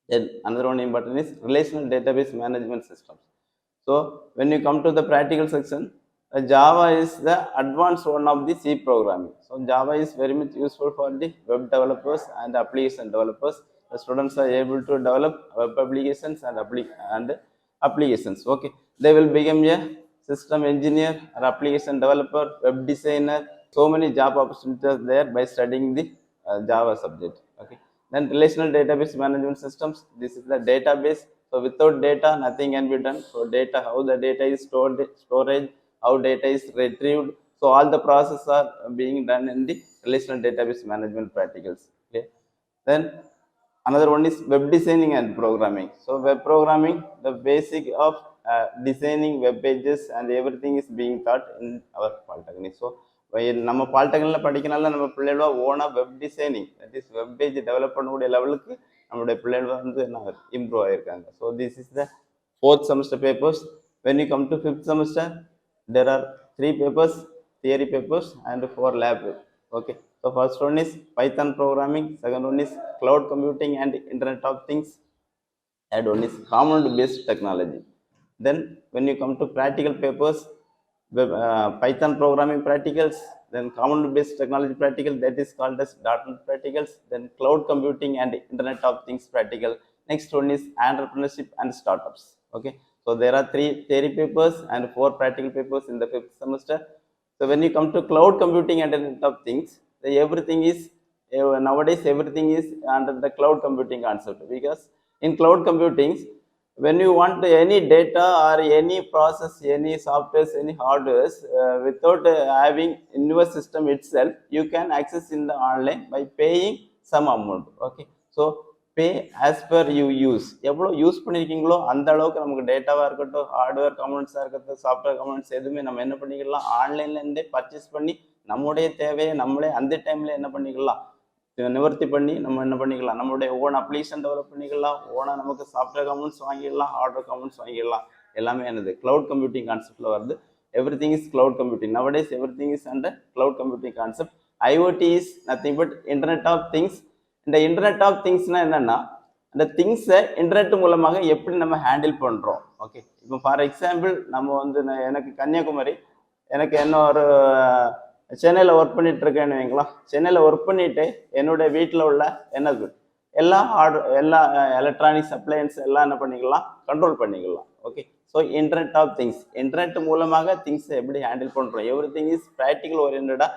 Then another one important is relational database management systems. So when you come to the practical section, Java is the advanced one of the C programming. So Java is very much useful for the web developers and application developers. The students are able to develop web applications and applications. Okay, they will become a system engineer or application developer, web designer. So many job opportunities are there by studying the Java subject. Okay, then relational database management systems, this is the database. So without data nothing can be done. So data, how the data is stored, storage, how data is retrieved, so all the processes are being done in the relational database management practicals. Okay, then another one is web designing and programming. So web programming, the basic of designing web pages and everything is being taught in our polytechnic. So நம்ம பாலிடெக்னிக்கில் படிக்கனால நம்ம பிள்ளைகளோட ஓனாக web designing, that is web page develop பண்ணக்கூடிய லெவலுக்கு நம்மளுடைய பிள்ளைகள் வந்து என்ன இம்ப்ரூவ் ஆகியிருக்காங்க. So this is the 4th semester papers. When you come to 5th semester, there are 3 papers, theory papers and 4 lab. Okay, so first one is Python programming, second one is cloud computing and internet of things, and one is common based technology. Then when you come to practical papers, Python programming practicals, then common based technology practical, that is called as .NET practicals, then cloud computing and internet of things practical. Next one is entrepreneurship and startups. Okay, so there are 3 theory papers and 4 practical papers in the 5th semester. So when you come to cloud computing and internet of things, everything is nowadays everything is under the cloud computing concept, because in cloud computing, when you want any data or any process, any softwares, any hardwares, without having in your system itself, you can access in the online by paying some amount. Okay, so pay as per you use. எவ்வளோ use பண்ணியிருக்கீங்களோ அந்த அளவுக்கு நமக்கு டேட்டாவாக இருக்கட்டும், hardware கமெண்ட்ஸாக இருக்கட்டும், software comments எதுவுமே நம்ம என்ன பண்ணிக்கலாம், ஆன்லைன்லேருந்தே பர்ச்சேஸ் பண்ணி நம்முடைய தேவையை நம்மளே அந்த டைமில் என்ன பண்ணிக்கலாம், நிவர்த்தி பண்ணி நம்ம என்ன பண்ணிக்கலாம், நம்மளுடைய ஓன் அப்ளிகேஷன் டெவலப் பண்ணிக்கலாம், ஓனாக நமக்கு சாஃப்ட்வேர் கமெண்ட்ஸ் வாங்கிடலாம், ஹார்ட்வேர் கமெண்ட்ஸ் வாங்கிடலாம். எல்லாமே என்னது கிளவுட் கம்ப்யூட்டிங் கான்செப்டில் வருது. Everything is cloud computing. Nowadays everything is under cloud computing concept. IoT is nothing but internet of things. இந்த இன்டர்நெட் ஆஃப் திங்ஸ்னால் என்னென்னா, அந்த திங்ஸை இன்டர்நெட் மூலமாக எப்படி நம்ம ஹேண்டில் பண்ணுறோம். ஓகே, இப்போ ஃபார் எக்ஸாம்பிள் நம்ம வந்து எனக்கு கன்னியாகுமரி, எனக்கு என்ன ஒரு சென்னையில் ஒர்க் பண்ணிட்டு இருக்கேன்னு வைங்களா, சென்னையில் ஒர்க் பண்ணிட்டு என்னுடைய வீட்டில் உள்ள என்னது எல்லா எல்லா எலக்ட்ரானிக்ஸ் அப்ளையன்ஸ் எல்லாம் என்ன பண்ணிக்கலாம், கண்ட்ரோல் பண்ணிக்கலாம். Okay, so internet of things, internet மூலமாக திங்ஸை எப்படி ஹேண்டில் பண்ணுறோம். எவ்ரிதிங் இஸ் ப்ராக்டிக்கல் ஓரியன்டாக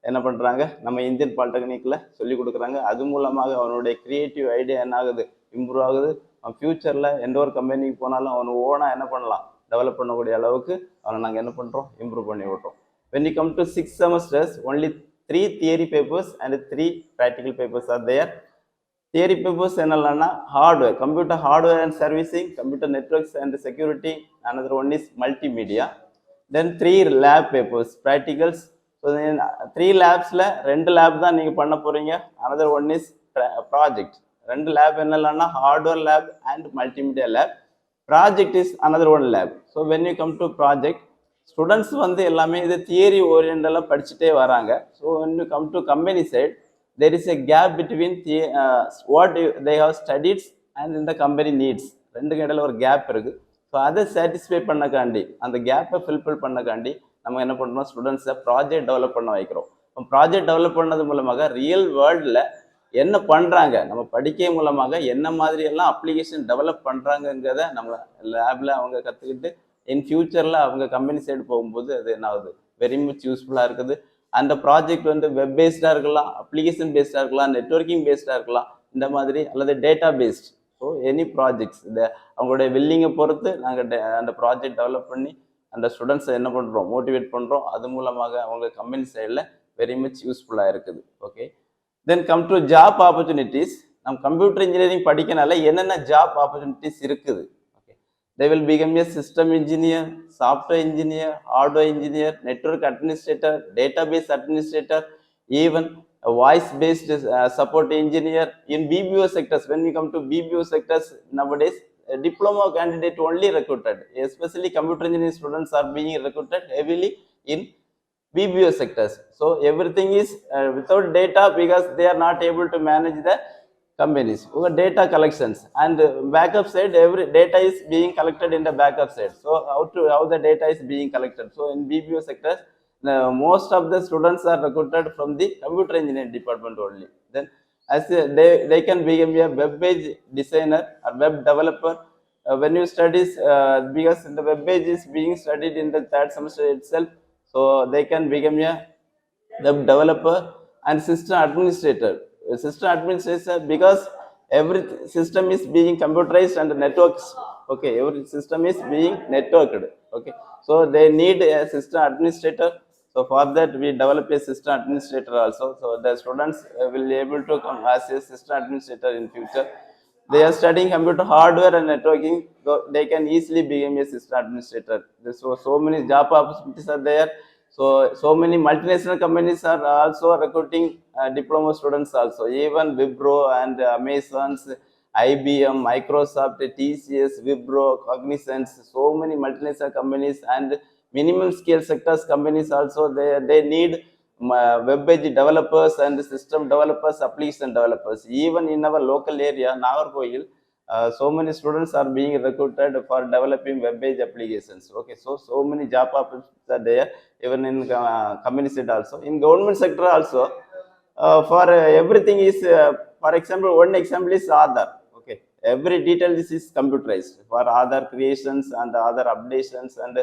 என்ன பண்ணுறாங்க, நம்ம இந்தியன் பாலிடெக்னிக்கில் சொல்லி கொடுக்குறாங்க. அது மூலமாக அவனுடைய க்ரியேட்டிவ் ஐடியா என்ன ஆகுது, இம்ப்ரூவ் ஆகுது. அவன் ஃப்யூச்சரில் எந்த ஒரு கம்பெனிக்கு போனாலும் அவன் ஓனாக என்ன பண்ணலாம், டெவலப் பண்ணக்கூடிய அளவுக்கு அவனை நாங்கள் என்ன பண்ணுறோம், இம்ப்ரூவ் பண்ணி விட்றோம். When you come to 6 semesters, only 3 theory papers and 3 practical papers are there. Theory papers என்னென்னா hardware, computer hardware and servicing, computer networks and security. Another one is multimedia. Then 3 lab papers, practicals. So then 3 labsல 2 lab தான் நீங்கள் பண்ண போகிறீங்க. Another one is project. 2 lab என்னென்னா hardware lab and multimedia lab. Project is another one lab. So when you come to project, students வந்து எல்லாமே இது theory ஓரியண்டலாக படிச்சுட்டே வராங்க. So when you come to company side, there is a gap between what they have studied and in the company needs. ரெண்டுக்கு இடையில ஒரு gap இருக்குது. So அதை சாட்டிஸ்ஃபை பண்ணக்காண்டி, அந்த கேப்பை ஃபில்ஃபில் பண்ணக்காண்டி நம்ம என்ன பண்ணுறோம், ஸ்டூடெண்ட்ஸை ப்ராஜெக்ட் டெவலப் பண்ண வைக்கிறோம். ப்ராஜெக்ட் டெவலப் பண்ணது மூலமாக ரியல் வேர்ல்டில் என்ன பண்ணுறாங்க, நம்ம படிக்க மூலமாக என்ன மாதிரியெல்லாம் அப்ளிகேஷன் டெவலப் பண்ணுறாங்கங்கிறத நம்ம லேபில் அவங்க கற்றுக்கிட்டு இன் ஃபியூச்சரில் அவங்க கம்பெனி சைடு போகும்போது அது என்ன ஆகுது, வெரி மச் யூஸ்ஃபுல்லாக இருக்குது. அந்த ப்ராஜெக்ட் வந்து வெப் பேஸ்டாக இருக்கலாம், அப்ளிகேஷன் பேஸ்டாக இருக்கலாம், நெட்வொர்க்கிங் பேஸ்டாக இருக்கலாம், இந்த மாதிரி அல்லது data paste. So any projects இந்த அவங்களுடைய வில்லிங்கை பொறுத்து நாங்கள் அந்த ப்ராஜெக்ட் டெவலப் பண்ணி அந்த ஸ்டூடெண்ட்ஸை என்ன பண்ணுறோம், மோட்டிவேட் பண்ணுறோம். அது மூலமாக அவங்க கம்பெனி சைடில் வெரி மச் யூஸ்ஃபுல்லாக இருக்குது. Okay, then come to job opportunities. நம்ம கம்ப்யூட்டர் இன்ஜினியரிங் படிக்கனால என்னென்ன ஜாப் ஆப்பர்ச்சுனிட்டிஸ் இருக்குது. Okay, they will become a system engineer, software engineer, hardware engineer, network administrator, database administrator, even a voice-based support engineer in BPO sectors. When we come to BPO sectors nowadays, a diploma candidate only recruited. Especially computer engineering students are being recruited heavily in BPO sectors. So everything is without data because they are not able to manage the companies. Data collections and backup side, every data is being collected in the backup side. So how the data is being collected. So in BPO sectors, most of the students are recruited from the computer engineering department only. Then as they can become a web page designer or web developer. When you studies because the web page is being studied in the third semester itself, so they can become a web developer and system administrator. System administrator because every system is being computerized and networks. Okay, every system is being networked. Okay, so they need a system administrator. So for that we develop a system administrator also. So the students will be able to come as a system administrator in future. They are studying computer hardware and networking, so they can easily become a system administrator. So many job opportunities are there. So many multinational companies are also recruiting diploma students also. Even Wipro and Amazon's, IBM, Microsoft, TCS, Wipro, Cognizant, so many multinational companies and minimum scale sectors companies also, they need web page developers and system developers, application developers. Even in our local area, Nagarkoil, so many students are being recruited for developing web page applications. Okay, so many job opportunities are there, even in community side also. In government sector also, for everything is, for example, one example is Aadhaar. Okay, every detail is computerized for Aadhaar creations and other updations and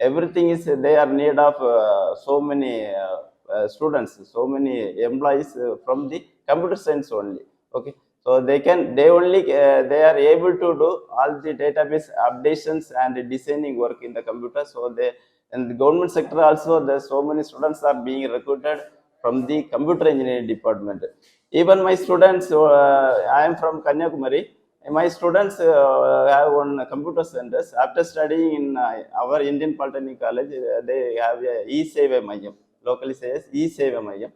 everything is, they are need of so many students, so many employees from the computer science only. Okay, so they only they are able to do all the database updations and designing work in the computer. So they, in the government sector also, there so many students are being recruited from the computer engineering department. Even my students, I am from Kanyakumari. My students have one computer centers. After studying in our Indian Polytechnic College, they have a E-Seva Mayam, locally says E-Seva Mayam.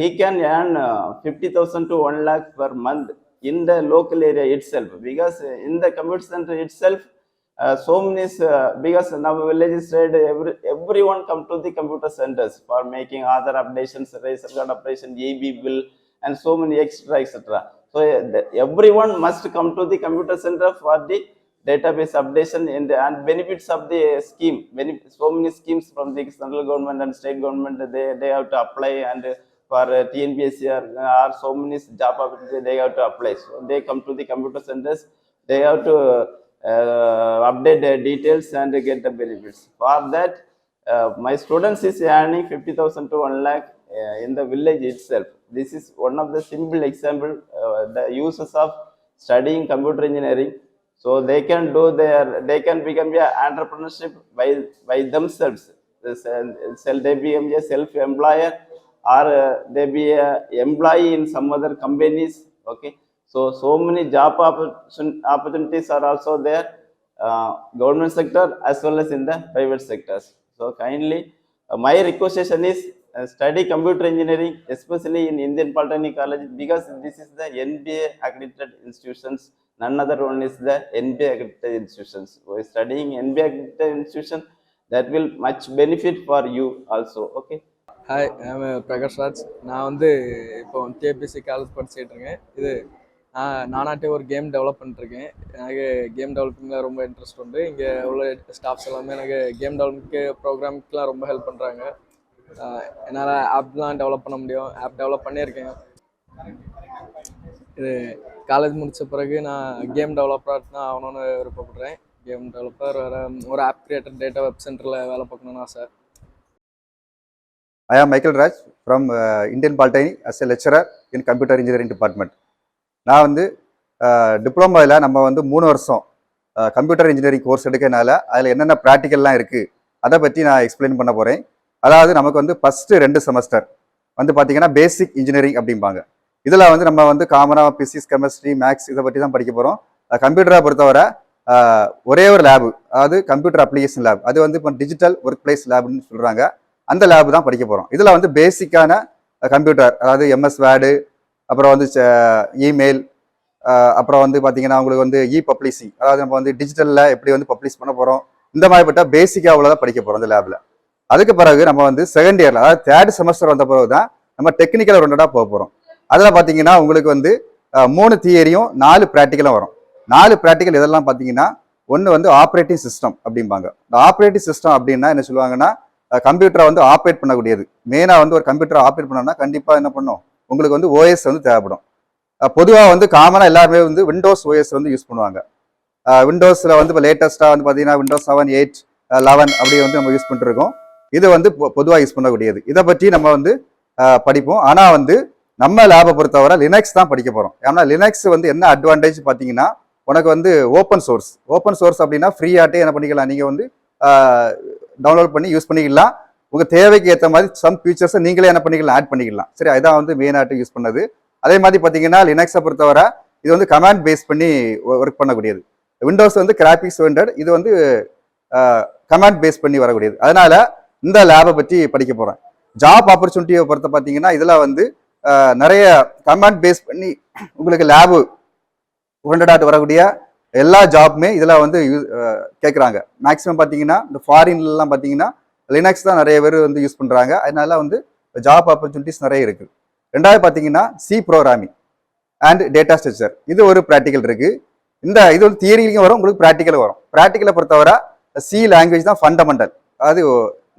He can earn 50,000 to 1 lakh per month in the local area itself, because in the computer center itself, so many because now village side, everyone come to the computer centers for making other updations, razor card operation, EB bill, and so many extra etc. So everyone must come to the computer center for the database updation in the, and benefits of the scheme. So many schemes from the central government and state government, they have to apply, and for TNPSC or so many job opportunities they have to apply. So they come to the computer centers, they have to update their details and get the benefits. For that, my students is earning 50,000 to 1 lakh in the village itself. This is one of the simple example, the uses of studying computer engineering. So they can do they can become a entrepreneurship by themselves. They become a self-employer, or they be a employee in some other companies. Okay, so many job opportunities are also there, government sector as well as in the private sectors. So kindly, my requestation is study computer engineering, especially in Indian Polytechnic College, because this is the NBA accredited institutions. None other one is the NBA accredited institutions. So studying NBA accredited institution, that will much benefit for you also. Okay. Hi, I'm Prakash Raj. நான் வந்து இப்போ KBC college படிச்சுட்டு இருக்கேன். இது நானாட்டே ஒரு game develop பண்ணிட்டுருக்கேன். எனக்கு game டெவலப்பிங்கில் ரொம்ப இன்ட்ரெஸ்ட் உண்டு. இங்கே உள்ள ஸ்டாஃப்ஸ் எல்லாமே எனக்கு கேம் டெவலப்க்கு ப்ரோக்ராமுக்கெலாம் ரொம்ப ஹெல்ப் பண்ணுறாங்க. என்னால் ஆப்லாம் டெவலப் பண்ண முடியும். ஆப் டெவலப் பண்ணியிருக்கேன். இது காலேஜ் முடித்த பிறகு நான் கேம் டெவலப்பராக தான் ஆகணும்னு விருப்பப்படுறேன். கேம் டெவலப்பர், வேறு ஒரு ஆப் கிரியேட்டர், டேட்டா வெப் சென்டரில் வேலை பார்க்கணுன்னு ஆசை. I am Michael Raj from Indian Polytechnic as a lecturer in Computer Engineering Department. நான் வந்து டிப்ளமோவில் நம்ம வந்து 3 வருஷம் கம்ப்யூட்டர் இன்ஜினியரிங் கோர்ஸ் எடுக்கிறனால அதில் என்னென்ன ப்ராக்டிக்கல்லாம் இருக்குது அதை பற்றி நான் எக்ஸ்பிளைன் பண்ண போகிறேன். அதாவது நமக்கு வந்து ஃபஸ்ட்டு 2 செமஸ்டர் வந்து பார்த்தீங்கன்னா பேசிக் இன்ஜினியரிங் அப்படிம்பாங்க. இதில் வந்து நம்ம வந்து காமனாக பிசிக்ஸ், கெமிஸ்ட்ரி, மேக்ஸ் இதை பற்றி தான் படிக்க போகிறோம். கம்ப்யூட்டரை பொறுத்தவரை ஒரே ஒரு லேபு, அதாவது கம்ப்யூட்டர் அப்ளிகேஷன் லேப், அது வந்து இப்போ டிஜிட்டல் ஒர்க் பிளேஸ் லேப்னு சொல்கிறாங்க. அந்த லேபு தான் படிக்க போகிறோம். இதில் வந்து பேசிக்கான கம்ப்யூட்டர், அதாவது எம்எஸ் வேர்டு, அப்புறம் வந்து இமெயில், அப்புறம் வந்து பார்த்தீங்கன்னா உங்களுக்கு வந்து பப்ளிஷிங், அதாவது நம்ம வந்து டிஜிட்டலில் எப்படி வந்து பப்ளிஷ் பண்ண போகிறோம், இந்த மாதிரிப்பட்ட பேசிக்காக உள்ளதான் படிக்க போகிறோம் இந்த லேபில். அதுக்கு பிறகு நம்ம வந்து செகண்ட் இயரில், அதாவது 3rd செமஸ்டர் வந்த பிறகு தான் நம்ம டெக்னிக்கல் ஓரியன்டாக போக போகிறோம். அதில் பார்த்தீங்கன்னா உங்களுக்கு வந்து 3 தியரியும் 4 ப்ராக்டிக்கலும் வரும். 4 ப்ராக்டிக்கல் இதெல்லாம் பார்த்தீங்கன்னா ஒன்று வந்து ஆப்ரேட்டிங் சிஸ்டம் அப்படிம்பாங்க. இந்த ஆப்ரேட்டிங் சிஸ்டம் அப்படின்னா என்ன சொல்லுவாங்கன்னா கம்ப்யூட்டரை வந்து ஆப்ரேட் பண்ணக்கூடியது. மெயினாக வந்து ஒரு கம்ப்யூட்டரை ஆப்ரேட் பண்ணோம்னா கண்டிப்பாக என்ன பண்ணும், உங்களுக்கு வந்து ஓஎஸ் வந்து தேவைப்படும். பொதுவாக வந்து காமனாக எல்லாருமே வந்து விண்டோஸ் ஓஎஸ் வந்து யூஸ் பண்ணுவாங்க. விண்டோஸில் வந்து இப்போ லேட்டஸ்ட்டாக வந்து பார்த்தீங்கன்னா விண்டோஸ் 7, 8, 11 அப்படி வந்து நம்ம யூஸ் பண்ணிட்டு இருக்கோம். இது வந்து பொதுவாக யூஸ் பண்ணக்கூடியது. இதை பற்றி நம்ம வந்து படிப்போம். ஆனால் வந்து நம்ம லேபை பொறுத்தவரை லினக்ஸ் தான் படிக்க போகிறோம். ஏன்னா லினக்ஸ் வந்து என்ன அட்வான்டேஜ் பார்த்தீங்கன்னா உனக்கு வந்து ஓப்பன் சோர்ஸ் அப்படின்னா ஃப்ரீயாட்டே என்ன பண்ணிக்கலாம், நீங்கள் வந்து டவுன்லோட் பண்ணி யூஸ் பண்ணிக்கலாம். உங்கள் தேவைக்கு ஏற்ற மாதிரி சம் ஃபீச்சர்ஸை நீங்களே என்ன பண்ணிக்கலாம், ஆட் பண்ணிக்கலாம். சரி, அதுதான் வந்து மெயினாட்டு யூஸ் பண்ணது. அதே மாதிரி பார்த்தீங்கன்னா லினக்ஸை பொறுத்தவரை இது வந்து கமாண்ட் பேஸ் பண்ணி ஒர்க் பண்ணக்கூடியது. விண்டோஸ் வந்து கிராபிக்ஸ் ஓரியன்டட், இது வந்து கமாண்ட் பேஸ் பண்ணி வரக்கூடியது. அதனால இந்த லேபை பற்றி படிக்க போகிறேன். ஜாப் ஆப்பர்ச்சுனிட்டியை பொறுத்த பார்த்தீங்கன்னா இதில் வந்து நிறைய கமாண்ட் பேஸ் பண்ணி உங்களுக்கு லேபு ஓரியன்டாக வரக்கூடிய எல்லா ஜாப்புமே இதில் வந்து கேட்குறாங்க. மேக்ஸிமம் பார்த்தீங்கன்னா இந்த ஃபாரின்லாம் பார்த்தீங்கன்னா லினக்ஸ் தான் நிறைய பேர் வந்து யூஸ் பண்ணுறாங்க. அதனால வந்து ஜாப் ஆப்பர்ச்சுனிட்டிஸ் நிறைய இருக்குது. ரெண்டாவது பார்த்தீங்கன்னா C programming and data structure, இது ஒரு ப்ராக்டிக்கல் இருக்குது. இது வந்து தியரிலையும் வரும், உங்களுக்கு ப்ராக்டிக்கலும் வரும். ப்ராக்டிக்கலை பொறுத்தவரை சி லாங்குவேஜ் தான் ஃபண்டமெண்டல். அது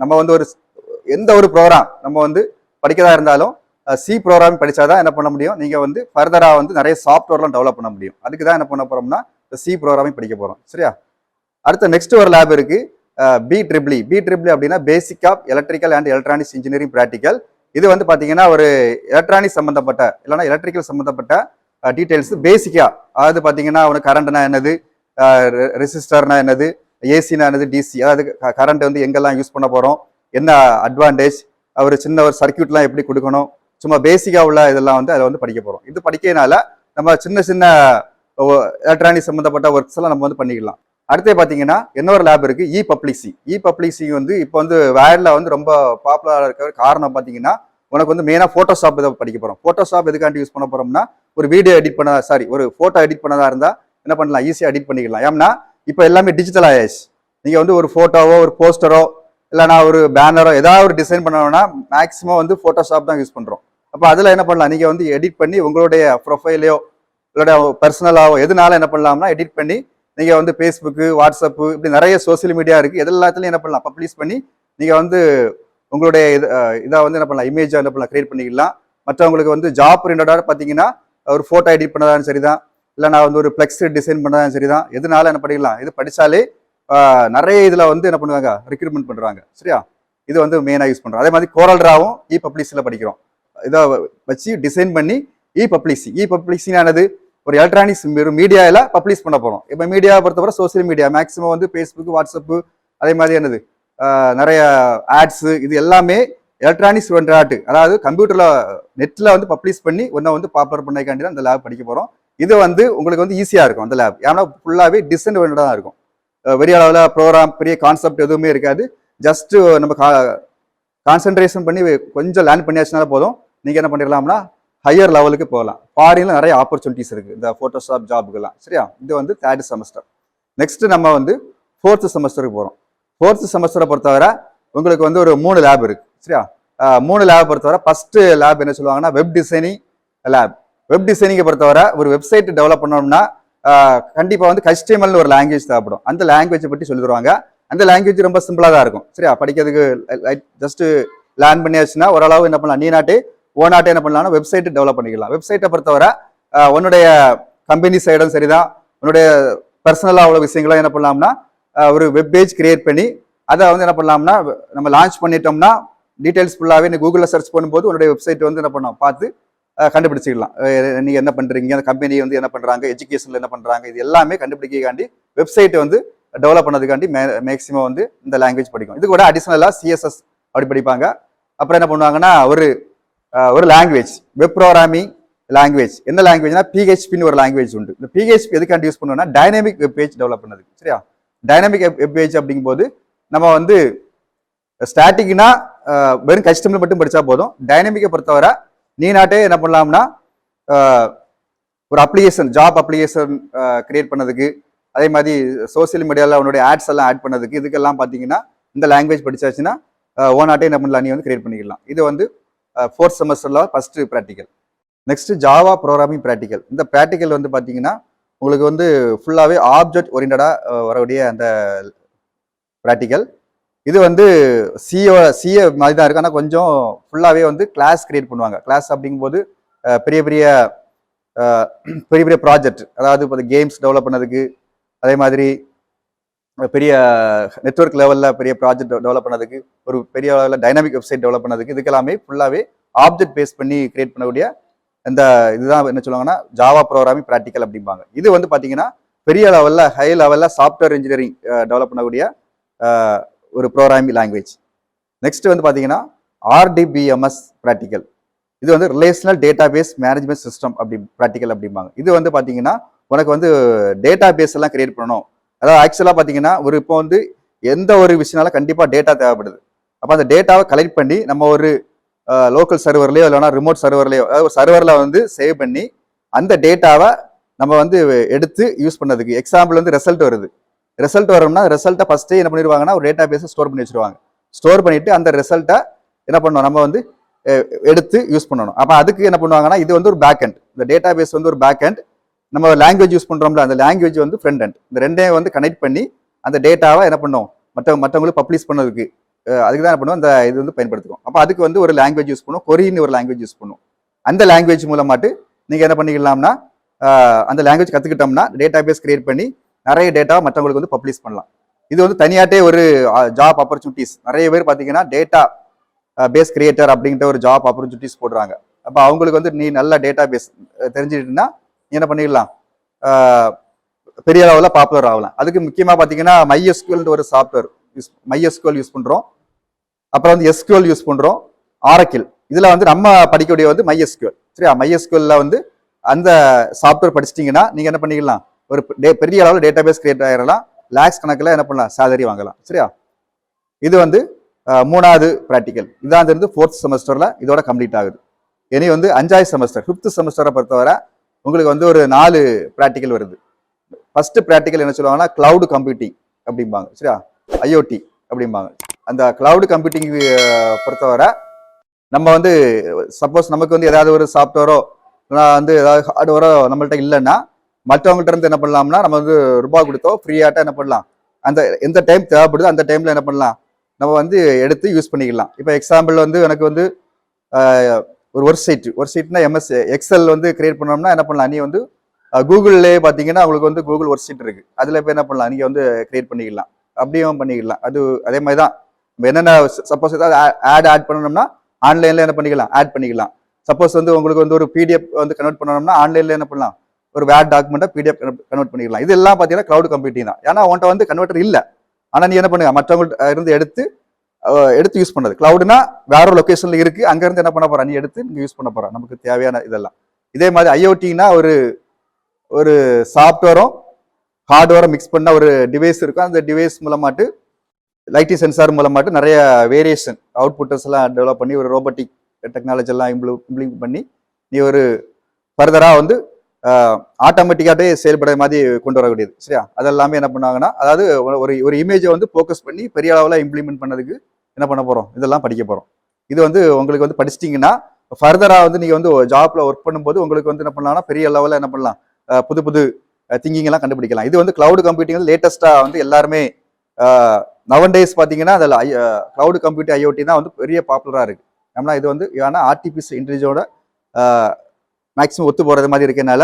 நம்ம வந்து எந்த ஒரு ப்ரோக்ராம் நம்ம வந்து படிக்கிறதா இருந்தாலும் சி ப்ரோக்ராம் படித்தாதான் என்ன பண்ண முடியும், நீங்கள் வந்து ஃபர்தராக வந்து நிறைய சாஃப்ட்வேர்லாம் டெவலப் பண்ண முடியும். அதுக்கு தான் என்ன பண்ண போகிறோம்னா சி ப்ரோக்ராமிங் படிக்க போகிறோம். சரியா? அடுத்த நெக்ஸ்ட் ஒரு லேப் இருக்குது, BEE அப்படின்னா basic of electrical and electronics engineering practical. இது வந்து பார்த்தீங்கன்னா ஒரு எலக்ட்ரானிக்ஸ் சம்மந்தப்பட்ட இல்லைனா எலக்ட்ரிக்கல் சம்மந்தப்பட்ட டீட்டெயில்ஸ் பேசிக்காக, அதாவது பார்த்தீங்கன்னா உனக்கு கரண்ட்னா என்னது, ரெசிஸ்டர்னா என்னது, ஏசினா என்னது, டிசி, அதாவது கரண்ட் வந்து எங்கெல்லாம் யூஸ் பண்ண போகிறோம், என்ன அட்வான்டேஜ், ஒரு சின்ன ஒரு சர்க்கியூட்லாம் எப்படி கொடுக்கணும், சும்மா பேசிக்காக உள்ள இதெல்லாம் வந்து அதை வந்து படிக்க போகிறோம். இது படிக்கிறதுனால நம்ம சின்ன சின்ன எலக்ட்ரானிக் சம்மந்தப்பட்ட ஒர்க்ஸ் எல்லாம் நம்ம வந்து பண்ணிக்கலாம். அடுத்து பார்த்தீங்கன்னா இன்னொரு லேப் இருக்குது, பப்ளிஷிங் வந்து இப்போ வந்து வேர்டில் வந்து ரொம்ப பாப்புலராக இருக்கிற காரணம் பார்த்தீங்கன்னா உனக்கு வந்து மெயினாக ஃபோட்டோஷாப் இதை படிக்க போகிறோம். ஃபோட்டோஷாப் எதுக்காண்டி யூஸ் பண்ண போகிறோம்னா ஒரு வீடியோ எடிட் பண்ணதா ஒரு ஃபோட்டோ எடிட் பண்ணதா இருந்தால் என்ன பண்ணலாம், ஈஸியாக எடிட் பண்ணிக்கலாம். ஏன்னா இப்போ எல்லாமே டிஜிட்டல் ஆயாச்சு. நீங்கள் வந்து ஒரு ஃபோட்டோவோ ஒரு போஸ்டரோ இல்லைனா ஒரு பேனரோ ஏதாவது ஒரு டிசைன் பண்ணணும்னா மேக்ஸிமம் வந்து ஃபோட்டோஷாப் தான் யூஸ் பண்ணுறோம். அப்போ அதில் என்ன பண்ணலாம், நீங்கள் வந்து எடிட் பண்ணி உங்களுடைய ப்ரொஃபைலையோ உங்களுடைய பர்சனலாவோ எதுனால என்ன பண்ணலாம்னா எடிட் பண்ணி நீங்கள் வந்து ஃபேஸ்புக்கு, வாட்ஸ்அப்பு இப்படி நிறைய சோசியல் மீடியா இருக்குது, எல்லாத்துலையும் என்ன பண்ணலாம் பப்ளிஷ் பண்ணி நீங்கள் வந்து உங்களுடைய இதை வந்து என்ன பண்ணலாம், இமேஜை என்ன பண்ணலாம் கிரியேட் பண்ணிக்கலாம். மற்றவங்களுக்கு வந்து ஜாப் ஓரியன்டாக பார்த்தீங்கன்னா ஒரு ஃபோட்டோ எடிட் பண்ணதாலும் சரி தான், இல்லை நான் வந்து ஒரு ஃப்ளெக்ஸ் டிசைன் பண்ணதாலும் சரி தான், எதுனால என்ன பண்ணிக்கலாம், இது படித்தாலே நிறைய இதில் வந்து என்ன பண்ணுவாங்க, ரெக்ரூட்மெண்ட் பண்ணுறாங்க. சரியா? இது வந்து மெயினாக யூஸ் பண்ணுறோம். அதே மாதிரி கோரல்ராவும் பப்ளிஷில் படிக்கிறோம். இதை வச்சு டிசைன் பண்ணி பப்ளிஷிங் ஆனது ஒரு எலக்ட்ரானிக்ஸ் மீடியாவில் பப்ளிஷ் பண்ண போகிறோம். இப்போ மீடியாவை பொறுத்தவரை சோசியல் மீடியா மேக்ஸிமம் வந்து ஃபேஸ்புக், வாட்ஸ்அப்பு, அதே மாதிரி என்னது நிறைய ஆட்ஸு, இது எல்லாமே எலக்ட்ரானிக்ஸ் ஓரியன்டாட், அதாவது கம்ப்யூட்டரில் நெட்டில் வந்து பப்ளிஷ் பண்ணி ஒன்றை வந்து பாப்புலர் பண்ணிக்காண்டி தான் இந்த லேப் படிக்க போகிறோம். இது வந்து உங்களுக்கு வந்து ஈஸியாக இருக்கும் அந்த லேப். ஏன்னா ஃபுல்லாகவே டிசைன் ஓரியன்டாக தான் இருக்கும். பெரிய அளவில் ப்ரோக்ராம், பெரிய கான்செப்ட் எதுவுமே இருக்காது. ஜஸ்ட்டு நம்ம கான்சென்ட்ரேஷன் பண்ணி கொஞ்சம் லேர்ன் பண்ணியாச்சுனால போதும், நீங்கள் என்ன பண்ணிடலாம்னா ஹையர் லெவலுக்கு போகலாம். ஃபாரின்ல நிறைய ஆப்பர்ச்சுனிட்டிஸ் இருக்குது இந்த ஃபோட்டோஷாப் ஜாபுக்கெல்லாம். சரியா? இது வந்து 3rd செமஸ்டர். நெக்ஸ்ட் நம்ம வந்து 4th செமஸ்டருக்கு போகிறோம். 4th செமஸ்டரை பொறுத்தவரை உங்களுக்கு வந்து ஒரு 3 லேப் இருக்குது. சரியா? 3 லேப் பொறுத்தவரை ஃபர்ஸ்ட் லேப் என்ன சொல்லுவாங்கன்னா வெப் டிசைனிங் லேப். வெப் டிசைனிங்கை பொறுத்தவரை ஒரு வெப்சைட் டெவலப் பண்ணோம்னா கண்டிப்பாக வந்து HTML ஒரு லாங்குவேஜ் தேவைப்படும். அந்த லாங்குவேஜை பற்றி சொல்லி தருவாங்க. அந்த லாங்குவேஜ் ரொம்ப சிம்பிளாக தான் இருக்கும். சரியா? படிக்கிறதுக்கு ஜஸ்ட்டு லேர்ன் பண்ணியாச்சுன்னா ஓரளவு என்ன பண்ணலாம், ஓனாட்டே என்ன பண்ணலாம்னா வெப்சைட்டு டெவலப் பண்ணிக்கலாம். வெப்சைட்டை பொறுத்தவரை உன்னுடைய கம்பெனி சைடும் சரிதான், உன்னுடைய பர்சனலாக உள்ள விஷயங்களாம் என்ன பண்ணலாம்னா ஒரு வெப் பேஜ் கிரியேட் பண்ணி அதை வந்து என்ன பண்ணலாம்னா நம்ம லான்ச் பண்ணிட்டோம்னா டீட்டெயில்ஸ் ஃபுல்லாகவே நீ கூகுளில் சர்ச் பண்ணும்போது உன்னுடைய வெப்சைட் வந்து என்ன பண்ணோம் பார்த்து கண்டுபிடிச்சிக்கலாம். நீங்கள் என்ன பண்ணுறீங்க, அந்த கம்பெனி வந்து என்ன பண்ணுறாங்க, எஜுகேஷனில் என்ன பண்ணுறாங்க, இது எல்லாமே கண்டுபிடிக்காண்டி வெப்சைட்டை வந்து டெவலப் பண்ணதுக்காண்டி மேக்ஸிமம் வந்து இந்த லாங்குவேஜ் படிக்கும். இது கூட அடிஷ்னலாக சிஎஸ்எஸ் அப்படி படிப்பாங்க. அப்புறம் என்ன பண்ணுவாங்கன்னா ஒரு லாங்குவேஜ், வெப் ப்ரோக்ராமிங் லாங்குவேஜ். என்ன லாங்குவேஜ்னா பிஹெச்பின்னு ஒரு லாங்குவேஜ் உண்டு. இந்த பிஹெச்பி எதுக்காண்டி யூஸ் பண்ணுவோம்னா டைனமிக் வெப் பேஜ் டெவலப் பண்ணதுக்கு. சரியா? டைனமிக் வெப் பேஜ் அப்படிங்கும்போது நம்ம வந்து ஸ்டாட்டிக்னா வெறும் கஸ்டமர் மட்டும் படித்தா போதும். டைனமிக்கை பொறுத்தவரை நீ நாட்டே என்ன பண்ணலாம்னா ஒரு அப்ளிகேஷன், ஜாப் அப்ளிகேஷன் கிரியேட் பண்ணதுக்கு, அதே மாதிரி சோசியல் மீடியாவில் அவனுடைய ஆட்ஸ் எல்லாம் ஆட் பண்ணதுக்கு, இதுக்கெல்லாம் பார்த்தீங்கன்னா இந்த லாங்குவேஜ் படிச்சாச்சுன்னா ஓனாட்டே என்ன பண்ணலாம், நீ வந்து கிரியேட் பண்ணிக்கலாம். இது வந்து 4th செமஸ்டரில் first practical. Next Java programming practical. இந்த ப்ராக்டிக்கல் வந்து பார்த்தீங்கன்னா உங்களுக்கு வந்து ஃபுல்லாகவே ஆப்ஜெக்ட் ஓரியன்டாக வரக்கூடிய அந்த ப்ராக்டிக்கல். இது வந்து சிஏ மாதிரி தான் இருக்குது. ஆனால் கொஞ்சம் ஃபுல்லாகவே வந்து கிளாஸ் கிரியேட் பண்ணுவாங்க. கிளாஸ் அப்படிங்கும்போது பெரிய பெரிய ப்ராஜெக்ட், அதாவது இப்போ கேம்ஸ் டெவலப் பண்ணதுக்கு, அதே மாதிரி பெரிய நெட்வொர்க் லெவலில் பெரிய ப்ராஜெக்ட் டெவலப் பண்ணதுக்கு, ஒரு பெரிய லெவலில் டைனாமிக் வெப்சைட் டெவலப் பண்ணதுக்கு, இதுக்கெல்லாமே ஃபுல்லாகவே ஆப்ஜெக்ட் பேஸ் பண்ணி கிரியேட் பண்ணக்கூடிய இந்த இதுதான் என்ன சொல்லுவாங்கன்னா ஜாவா ப்ரோக்ராமிங் ப்ராக்டிக்கல் அப்படிம்பாங்க. இது வந்து பார்த்தீங்கன்னா பெரிய லெவலில் ஹை லெவலில் சாஃப்ட்வேர் இன்ஜினியரிங் டெவலப் பண்ணக்கூடிய ஒரு ப்ரோக்ராமிங் லாங்குவேஜ். நெக்ஸ்ட் வந்து பார்த்தீங்கன்னா ஆர்டிபிஎம்எஸ் ப்ராக்டிக்கல். இது வந்து relational data base management system practical அப்படிம்பாங்க. இது வந்து பார்த்தீங்கன்னா உனக்கு வந்து டேட்டா பேஸ் எல்லாம் கிரியேட் பண்ணணும். அதாவது ஆக்சுவலாக பார்த்தீங்கன்னா இப்போ வந்து எந்த ஒரு விஷயம்னாலும் கண்டிப்பாக டேட்டா தேவைப்படுது. அப்போ அந்த டேட்டாவை கலெக்ட் பண்ணி நம்ம ஒரு லோக்கல் சர்வர்லையோ இல்லைனா ரிமோட் சர்வர்லையோ, அதாவது ஒரு சர்வரில் வந்து சேவ் பண்ணி அந்த டேட்டாவை நம்ம வந்து எடுத்து யூஸ் பண்ணதுக்கு. எக்ஸாம்பிள் வந்து ரிசல்ட் வருது. ரிசல்ட் வரும்னா ரிசல்ட்டை ஃபஸ்ட்டே என்ன பண்ணிடுவாங்கன்னா ஒரு டேட்டா பேஸை ஸ்டோர் பண்ணி வச்சுருவாங்க. ஸ்டோர் பண்ணிவிட்டு அந்த ரிசல்ட்டை என்ன பண்ணணும், நம்ம வந்து எடுத்து யூஸ் பண்ணணும். அப்போ அதுக்கு என்ன பண்ணுவாங்கன்னா இது வந்து ஒரு பேக் எண்ட். இந்த டேட்டா பேஸ் வந்து ஒரு பேக் எண்ட். நம்ம லாங்குவேஜ் யூஸ் பண்ணுறோம்ல, அந்த லாங்குவேஜ் வந்து ஃப்ரண்ட் எண்ட். இந்த ரெண்டையும் வந்து கனெக்ட் பண்ணி அந்த டேட்டாவை என்ன பண்ணோம் மற்றவங்களுக்கு பப்ளிஷ் பண்ணதுக்கு, அதுக்கு தான் என்ன பண்ணுவோம் இந்த இது வந்து பயன்படுத்துவோம். அப்போ அதுக்கு வந்து ஒரு லாங்குவேஜ் யூஸ் பண்ணுவோம், கொரின்னு ஒரு லாங்குவேஜ் யூஸ் பண்ணுவோம். அந்த லாங்குவேஜ் மூலமாட்டு நீங்கள் என்ன பண்ணிக்கலாம்னா அந்த லாங்குவேஜ் கற்றுக்கிட்டோம்னா டேட்டா பேஸ் கிரியேட் பண்ணி நிறைய டேட்டா மற்றவங்களுக்கு வந்து பப்ளிஷ் பண்ணலாம். இது வந்து தனியாட்டே ஒரு ஜாப் ஆப்பர்ச்சுனிட்டிஸ். நிறைய பேர் பார்த்தீங்கன்னா டேட்டா பேஸ் கிரியேட்டர் அப்படிங்கிற ஒரு ஜாப் ஆப்பர்ச்சுனிட்டிஸ் போடுறாங்க. அப்போ அவங்களுக்கு வந்து நீ நல்ல டேட்டா பேஸ் தெரிஞ்சுக்கிட்டுனா நீ என்ன பண்ணிடலாம், பெரிய அளவில் பாப்புலர் ஆகலாம். அதுக்கு முக்கியமாக பார்த்தீங்கன்னா MySQL ஒரு சாஃப்ட்வேர் MySQL யூஸ் பண்ணுறோம். அப்புறம் வந்து SQL யூஸ் பண்ணுறோம், ஆரக்கிள். இதில் வந்து நம்ம படிக்கக்கூடிய வந்து MySQL. சரியா? MySQL வந்து அந்த சாஃப்ட்வேர் படிச்சிட்டிங்கன்னா நீங்கள் என்ன பண்ணிக்கலாம், ஒரு பெரிய அளவில் டேட்டா பேஸ் கிரியேட் ஆகிடலாம். லேக்ஸ் கணக்கில் என்ன பண்ணலாம், சேலரி வாங்கலாம். சரியா? இது வந்து 3வது ப்ராக்டிக்கல். இதான் வந்து 4th செமஸ்டரில் இதோட கம்ப்ளீட் ஆகுது. இனி வந்து 5வது செமஸ்டர் 5th செமஸ்டரை பொறுத்தவரை உங்களுக்கு வந்து ஒரு 4 ப்ராக்டிக்கல் வருது. ஃபர்ஸ்ட் ப்ராக்டிக்கல் என்ன சொல்லுவாங்கன்னா கிளவுட் கம்ப்யூட்டிங் அப்படிம்பாங்க. சரியா? IoT அப்படிம்பாங்க. அந்த கிளவுட் கம்ப்யூட்டிங் பொறுத்தவரை நம்ம வந்து சப்போஸ் நமக்கு வந்து ஏதாவது ஒரு சாஃப்ட்வேரோ வந்து ஏதாவது ஹார்ட்வேரோ நம்மள்ட்ட இல்லைன்னா மற்றவங்கள்ட்ட இருந்து என்ன பண்ணலாம்னா நம்ம வந்து ரூபாய் கொடுத்தோ ஃப்ரீயாட்ட என்ன பண்ணலாம், அந்த எந்த டைம் தேவைப்படுதோ அந்த டைம்ல என்ன பண்ணலாம், நம்ம வந்து எடுத்து யூஸ் பண்ணிக்கலாம். இப்போ எக்ஸாம்பிள் வந்து எனக்கு வந்து ஒரு சீட்னா MS எக்ஸல் வந்து கிரியேட் பண்ணோம்னா என்ன பண்ணலாம், நீ வந்து கூகுள்லேயே பார்த்தீங்கன்னா உங்களுக்கு வந்து கூகுள் ஒர்க் ஷீட் இருக்கு. அதில் போய் என்ன பண்ணலாம், நீங்கள் வந்து கிரியேட் பண்ணிக்கலாம், அப்படியும் பண்ணிக்கலாம். அது அதே மாதிரி தான். என்னென்ன சப்போஸ் ஏதாவது ஆட் பண்ணணும்னா ஆன்லைனில் என்ன பண்ணிக்கலாம், ஆட் பண்ணிக்கலாம். சப்போஸ் வந்து உங்களுக்கு வந்து ஒரு PDF வந்து கன்வெர்ட் பண்ணணும்னா ஆன்லைனில் என்ன பண்ணலாம், ஒரு வேர்ட் டாக்குமெண்ட்டை PDF கன்வெர்ட் பண்ணிக்கலாம். இதெல்லாம் பார்த்தீங்கன்னா கிளவுட் கம்ப்யூட்டிங் தான். ஏன்னா உன்ட்ட வந்து கன்வெர்ட்டர் இல்லை, ஆனால் நீ என்ன பண்ணுங்க மற்றவங்கள்ட்ட இருந்து எடுத்து யூஸ் பண்ணது. கிளவுட்னா வேற ஒரு லொக்கேஷனில் இருக்கு, அங்கேருந்து என்ன பண்ண போறா, நீ எடுத்து நீங்க யூஸ் பண்ண போறா, நமக்கு தேவையான இதெல்லாம். இதே மாதிரி IoTனா ஒரு சாஃப்ட்வேரும் ஹார்ட்வேரும் மிக்ஸ் பண்ண ஒரு டிவைஸ் இருக்கும். அந்த டிவைஸ் மூலமாட்டு லைட்டிங் சென்சார் மூலமாட்டு நிறைய வேரியேஷன் அவுட்புட்டர்ஸ் எல்லாம் டெவலப் பண்ணி ஒரு ரோபோட்டிக் டெக்னாலஜி எல்லாம் இம்ப்ளிமெண்ட் பண்ணி நீ ஒரு ஃபர்தராக வந்து ஆட்டோமேட்டிக்காகவே செயல்படுற மாதிரி கொண்டு வரக்கூடியது. சரியா? அதெல்லாமே என்ன பண்ணாங்கன்னா, அதாவது ஒரு இமேஜை வந்து ஃபோக்கஸ் பண்ணி பெரிய அளவில் இம்ப்ளிமெண்ட் பண்ணதுக்கு என்ன பண்ண போகிறோம், இதெல்லாம் படிக்க போகிறோம். இது வந்து உங்களுக்கு வந்து படிச்சிட்டிங்கன்னா ஃபர்தராக வந்து நீங்கள் வந்து ஜாப்ல ஒர்க் பண்ணும்போது உங்களுக்கு வந்து என்ன பண்ணலாம்னா பெரிய லெவலில் என்ன பண்ணலாம், புது திங்கிங் எல்லாம் கண்டுபிடிக்கலாம். இது வந்து கிளவுட் கம்ப்யூட்டிங் வந்து லேட்டஸ்ட்டாக வந்து எல்லாருமே நவன்டேஸ் பார்த்தீங்கன்னா அதில் கிளவுட் கம்ப்யூட்டிங் IoT தான் வந்து பெரிய பாப்புலராக இருக்குது. ஏன்னா இது வந்து ஏன்னா ஆர்டிஃபிஷியல் இன்டெலிஜென்ஸோட மேக்ஸிமம் ஒத்து போகிறது மாதிரி இருக்கனால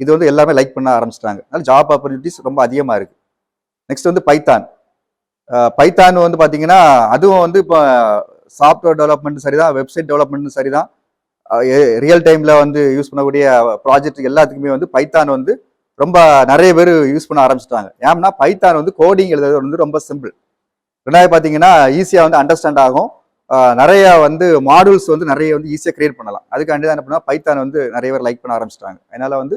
இது வந்து எல்லாமே லைக் பண்ண ஆரம்பிச்சிட்டாங்க. அதனால ஜாப் ஆப்பர்ச்சுனிட்டிஸ் ரொம்ப அதிகமாக இருக்குது. நெக்ஸ்ட் வந்து பைத்தான் வந்து பார்த்தீங்கன்னா அதுவும் வந்து இப்போ சாஃப்ட்வேர் டெவலப்மெண்ட் சரிதான், வெப்சைட் டெவலப்மெண்ட் சரிதான், ரியல் டைம்ல வந்து யூஸ் பண்ணக்கூடிய ப்ராஜெக்ட் எல்லாத்துக்குமே வந்து பைத்தான் வந்து ரொம்ப நிறைய பேர் யூஸ் பண்ண ஆரம்பிச்சிட்டாங்க. ஏன்னா பைத்தான் வந்து கோடிங் எழுதுறது வந்து ரொம்ப சிம்பிள். ரெண்டாவது பார்த்தீங்கன்னா ஈஸியாக வந்து அண்டர்ஸ்டாண்ட் ஆகும். நிறைய வந்து மாடியூல்ஸ் வந்து நிறைய வந்து ஈஸியாக கிரியேட் பண்ணலாம். அதுக்காண்டி தான் என்ன பண்ணால் பைத்தான் வந்து நிறைய பேர் லைக் பண்ண ஆரம்பிச்சிட்டாங்க. அதனால வந்து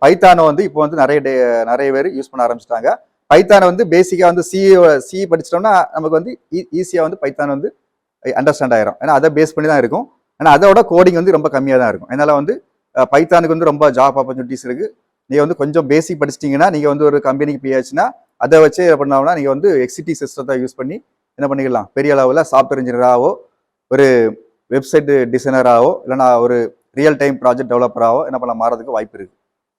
பைத்தானை வந்து இப்போ வந்து நிறைய பேர் யூஸ் பண்ண ஆரம்பிச்சிட்டாங்க. பைத்தானை வந்து பேசிக்காக வந்து சி படிச்சிட்டோம்னா நமக்கு வந்து ஈஸியாக வந்து பைத்தான் வந்து அண்டர்ஸ்டாண்ட் ஆயிரும். ஏன்னா அதை பேஸ் பண்ணி தான் இருக்கும். ஆனால் அதோட கோடிங் வந்து ரொம்ப கம்மியாக தான் இருக்கும். அதனால வந்து பைத்தானுக்கு வந்து ரொம்ப ஜாப் ஆப்பர்ச்சுனிட்டிஸ் இருக்குது. நீங்கள் வந்து கொஞ்சம் பேசிக் படிச்சிட்டிங்கன்னா நீங்கள் வந்து ஒரு கம்பெனிக்கு போயாச்சுன்னா அதை வச்சு என்ன பண்ணோம்னா நீங்கள் வந்து எக்ஸிடி சிஸ்டத்தை யூஸ் பண்ணி என்ன பண்ணிக்கலாம், பெரிய அளவில் சாஃப்ட்வேர் இன்ஜினியராகவோ ஒரு வெப்சைட் டிசைனராகவோ இல்லைனா ஒரு ரியல் டைம் ப்ராஜெக்ட் டெவலப்பராகவோ என்ன பண்ணலாம் மாறதுக்கு வாய்ப்பு இருக்குது.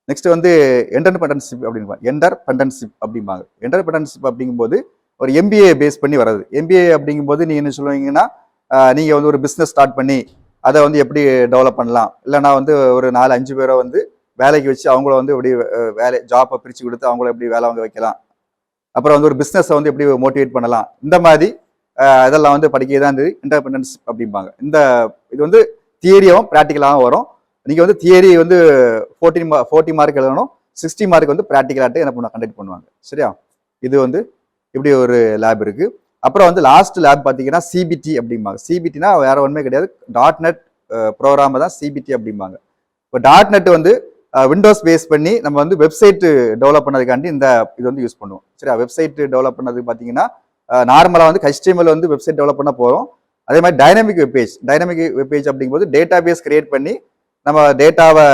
நெக்ஸ்ட் வந்து என்டர்பிரனர்ஷிப் அப்படின்பாங்க. என்டர்பிரனர்ஷிப் அப்படிங்கும்போது ஒரு எம்பிஏ பேஸ் பண்ணி வர்றது. எம்பிஏ அப்படிங்கும்போது நீங்கள் என்ன சொல்லுவீங்கன்னா நீங்கள் வந்து ஒரு பிஸ்னஸ் ஸ்டார்ட் பண்ணி அதை வந்து எப்படி டெவலப் பண்ணலாம், இல்லைனா வந்து ஒரு 4-5 பேரை வந்து வேலைக்கு வச்சு அவங்கள வந்து எப்படி ஜாப்பை பிரித்து கொடுத்து அவங்கள எப்படி வேலை வாங்க வைக்கலாம், அப்புறம் வந்து ஒரு பிஸ்னஸை வந்து எப்படி மோட்டிவேட் பண்ணலாம், இந்த மாதிரி இதெல்லாம் வந்து படிக்க தான் வந்து என்டர்பிரனர்ஷிப் அப்படிம்பாங்க. இது வந்து தியரியாகவும் ப்ராக்டிக்கலாகவும் வரும். நீங்கள் வந்து தியரி வந்து 40 மார்க் எழுதணும், 60 மார்க் வந்து ப்ராக்டிக்கலாகிட்டு என்ன பண்ண கண்டக்ட் பண்ணுவாங்க. சரியா? இது வந்து இப்படி ஒரு லேப் இருக்குது. அப்புறம் வந்து லாஸ்ட் லேப் பார்த்தீங்கன்னா சிபிடி அப்படிம்பாங்க. சிபிடினா வேற ஒன்றுமே கிடையாது, .NET ப்ரோக்ராமை தான் சிபிடி அப்படிம்பாங்க. இப்போ .NET வந்து விண்டோஸ் பேஸ் பண்ணி நம்ம வந்து வெப்சைட் டெவலப் பண்ணதுக்காண்டி இது வந்து யூஸ் பண்ணுவோம். சரியா? வெப்சைட் டெவலப் பண்ணதுக்கு பார்த்தீங்கன்னா நார்மலாக வந்து HTML வந்து வெப்சைட் டெவலப் பண்ண போகிறோம். அதே மாதிரி டைனமிக் வெப்பேஜ் அப்படிங்கும்போது டேட்டா பேஸ் கிரியேட் பண்ணி நம்ம டேட்டாவை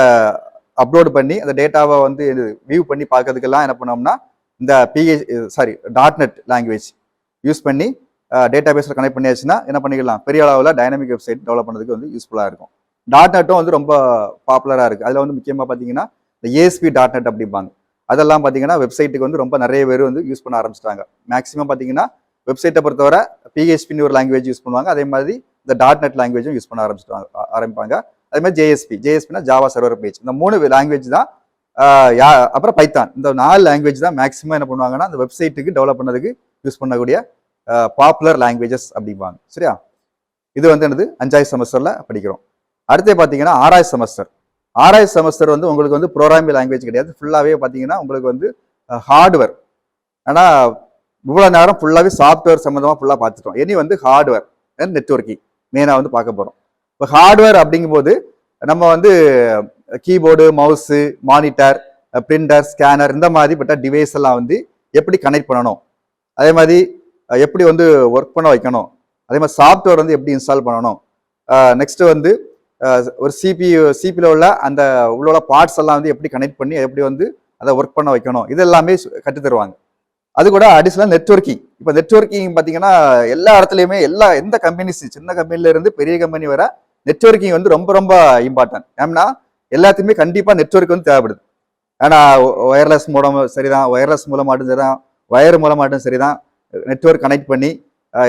அப்லோட் பண்ணி அந்த டேட்டாவை வந்து வியூ பண்ணி பார்க்கறதுக்கெல்லாம் என்ன பண்ணோம்னா இந்த .NET லாங்குவேஜ் யூஸ் பண்ணி டேட்டா பேஸில் கனெக்ட் பண்ணியாச்சுன்னா என்ன பண்ணிக்கலாம், பெரிய அளவில் டைனமிக் வெப்சைட் டெவலப் பண்ணதுக்கு வந்து யூஸ்ஃபுல்லாக இருக்கும். .NEட்டும் வந்து ரொம்ப பாப்புலராக இருக்குது. அதில் வந்து முக்கியமாக பார்த்தீங்கன்னா இந்த ASP.NET அப்படிம்பாங்க. அதெல்லாம் பார்த்தீங்கன்னா வெப்சைட்டுக்கு வந்து ரொம்ப நிறைய பேர் வந்து யூஸ் பண்ண ஆரம்பிச்சிட்டாங்க. மேக்ஸிமம் பார்த்தீங்கன்னா வெப்சைட்டை பொறுத்தவரை PHPன்னு ஒரு லாங்குவேஜ் யூஸ் பண்ணுவாங்க. அதே மாதிரி இந்த .NET லாங்குவேஜும் யூஸ் பண்ண ஆரம்பிப்பாங்க. அதே மாதிரி JSPனா ஜாவா சர்வர் பேஜ். இந்த 3 லாங்குவேஜ் தான். அப்புறம் பைத்தான். இந்த 4 லாங்குவேஜ் தான் மேக்ஸிமம் என்ன பண்ணுவாங்கன்னா அந்த வெப்சைட்டுக்கு டெவலப் பண்ணதுக்கு யூஸ் பண்ணக்கூடிய பாப்புலர் லாங்குவேஜஸ் அப்படிம்பாங்க. சரியா? இது வந்து என்னது 5வது செமஸ்டரில் படிக்கிறோம். அடுத்து பார்த்தீங்கன்னா 6வது செமஸ்டர் வந்து உங்களுக்கு வந்து ப்ரோக்ராமிங் லாங்குவேஜ் கிடையாது. ஃபுல்லாகவே பார்த்தீங்கன்னா உங்களுக்கு வந்து ஹார்ட்வேர். ஆனால் இவ்வளோ நேரம் ஃபுல்லாகவே சாஃப்ட்வேர் சம்மந்தமாக ஃபுல்லாக பார்த்துட்டோம். இனி வந்து ஹார்ட்வேர் அண்ட் நெட்வொர்க்கிங் மெயினாக வந்து பார்க்க போகிறோம். இப்போ ஹார்ட்வேர் அப்படிங்கும்போது நம்ம வந்து keyboard, mouse, monitor, printer, scanner இந்த மாதிரிப்பட்ட டிவைஸ் எல்லாம் வந்து எப்படி கனெக்ட் பண்ணணும், அதே மாதிரி எப்படி வந்து ஒர்க் பண்ண வைக்கணும், அதே மாதிரி சாஃப்ட்வேர் வந்து எப்படி இன்ஸ்டால் பண்ணணும், நெக்ஸ்ட்டு வந்து ஒரு சிபியில் உள்ள அந்த உள்ள பார்ட்ஸ் எல்லாம் வந்து எப்படி கனெக்ட் பண்ணி எப்படி வந்து அதை ஒர்க் பண்ண வைக்கணும், இது எல்லாமே கற்றுத் தருவாங்க. அது கூட அடிஷ்னலாக நெட்வொர்க்கிங். இப்போ நெட்வொர்க்கிங் பார்த்தீங்கன்னா எல்லா இடத்துலையுமே எந்த கம்பெனிஸ் சின்ன கம்பெனில இருந்து பெரிய கம்பெனி வர நெட்வொர்க்கிங் வந்து ரொம்ப ரொம்ப இம்பார்ட்டன்ட். ஏன்னா எல்லாத்துக்குமே கண்டிப்பாக நெட்வொர்க் வந்து தேவைப்படுது. ஏன்னா ஒயர்லெஸ் மூலமாட்டும் சரிதான், ஒயர் மூலமாட்டும் சரிதான், நெட்வொர்க் கனெக்ட் பண்ணி.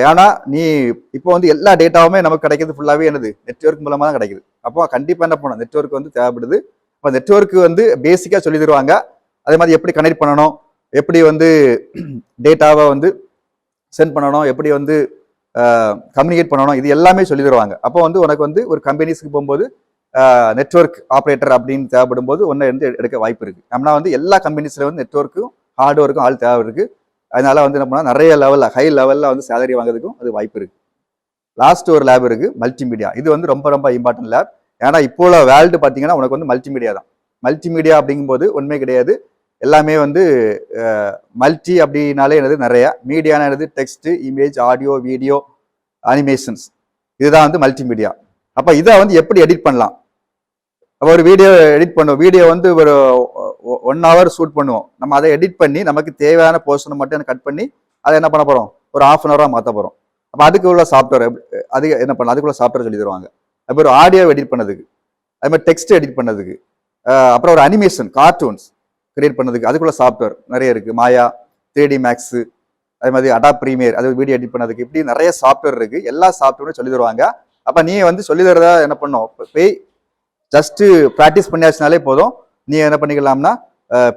ஏன்னா நீ இப்போ வந்து எல்லா டேட்டாவுமே நமக்கு கிடைக்கிறது ஃபுல்லாகவே என்னது நெட்வொர்க் மூலமாக தான் கிடைக்குது. அப்போ கண்டிப்பாக என்ன பண்ணணும், நெட்வொர்க் வந்து தேவைப்படுது. இப்போ நெட்வொர்க் வந்து பேசிக்காக சொல்லி தருவாங்க. அதே மாதிரி எப்படி கனெக்ட் பண்ணணும், எப்படி வந்து டேட்டாவை வந்து சென்ட் பண்ணணும், எப்படி வந்து கம்யூனிகேட் பண்ணணும், இது எல்லாமே சொல்லி தருவாங்க. அப்போ வந்து உனக்கு வந்து ஒரு கம்பெனிஸ்க்கு போகும்போது நெட்வொர்க் ஆப்ரேட்டர் அப்படின்னு தேவைப்படும் போது ஒன்றை வந்து எடுக்க வாய்ப்பு இருக்குது. நம்மனா வந்து எல்லா கம்பெனிஸில் வந்து நெட்வொர்க்கும் ஹார்ட்வேருக்கும் ஆள் தேவை இருக்குது. அதனால வந்து என்ன பண்ணால் நிறைய லெவலில் ஹை லெவலில் வந்து சேலரி வாங்குறதுக்கும் அது வாய்ப்பு இருக்குது. லாஸ்ட் ஒரு லேப் இருக்குது மல்டிமீடியா. இது வந்து ரொம்ப ரொம்ப இம்பார்ட்டன்ட் லேப். ஏன்னா இப்போ உள்ள வேர்ல்டு பார்த்தீங்கன்னா உனக்கு வந்து மல்டிமீடியா தான். மல்டிமீடியா அப்படிங்கும்போது ஒன்றுமே கிடையாது, எல்லாமே வந்து மல்டி அப்படின்னாலே என்னது நிறையா, மீடியான என்னது text, image, audio, video, animations, இதுதான் வந்து மல்டிமீடியா. அப்போ இதை வந்து எப்படி எடிட் பண்ணலாம், அப்போ ஒரு வீடியோ எடிட் பண்ணுவோம், வீடியோ வந்து ஒரு 1 hour ஷூட் பண்ணுவோம், நம்ம அதை எடிட் பண்ணி நமக்கு தேவையான போர்ஷனை மட்டும் கட் பண்ணி அதை என்ன பண்ண போகிறோம், ஒரு 1/2 hour மாற்ற போகிறோம். அப்போ அதுக்கு உள்ள சாஃப்ட்வேர் அது என்ன பண்ணலாம், அதுக்குள்ள சாஃப்ட்வேர் சொல்லி தருவாங்க. அப்போ ஒரு ஆடியோ எடிட் பண்ணதுக்கு, அது மாதிரி டெக்ஸ்ட் எடிட் பண்ணதுக்கு, அப்புறம் ஒரு அனிமேஷன் கார்ட்டூன்ஸ் கிரியேட் பண்ணதுக்கு அதுக்குள்ள சாஃப்ட்வேர் நிறைய இருக்குது. மாயா, 3D மேக்ஸு, அதே மாதிரி அடாப் ப்ரீமியர், அது வீடியோ எடிட் பண்ணதுக்கு, இப்படி நிறைய சாஃப்ட்வேர் இருக்குது. எல்லா சாஃப்ட்வேரும் சொல்லி தருவாங்க. அப்போ நீ வந்து சொல்லி தரதா என்ன பண்ணும், போய் ஜஸ்ட்டு ப்ராக்டிஸ் பண்ணியாச்சுனாலே போதும், நீ என்ன பண்ணிக்கலாம்னா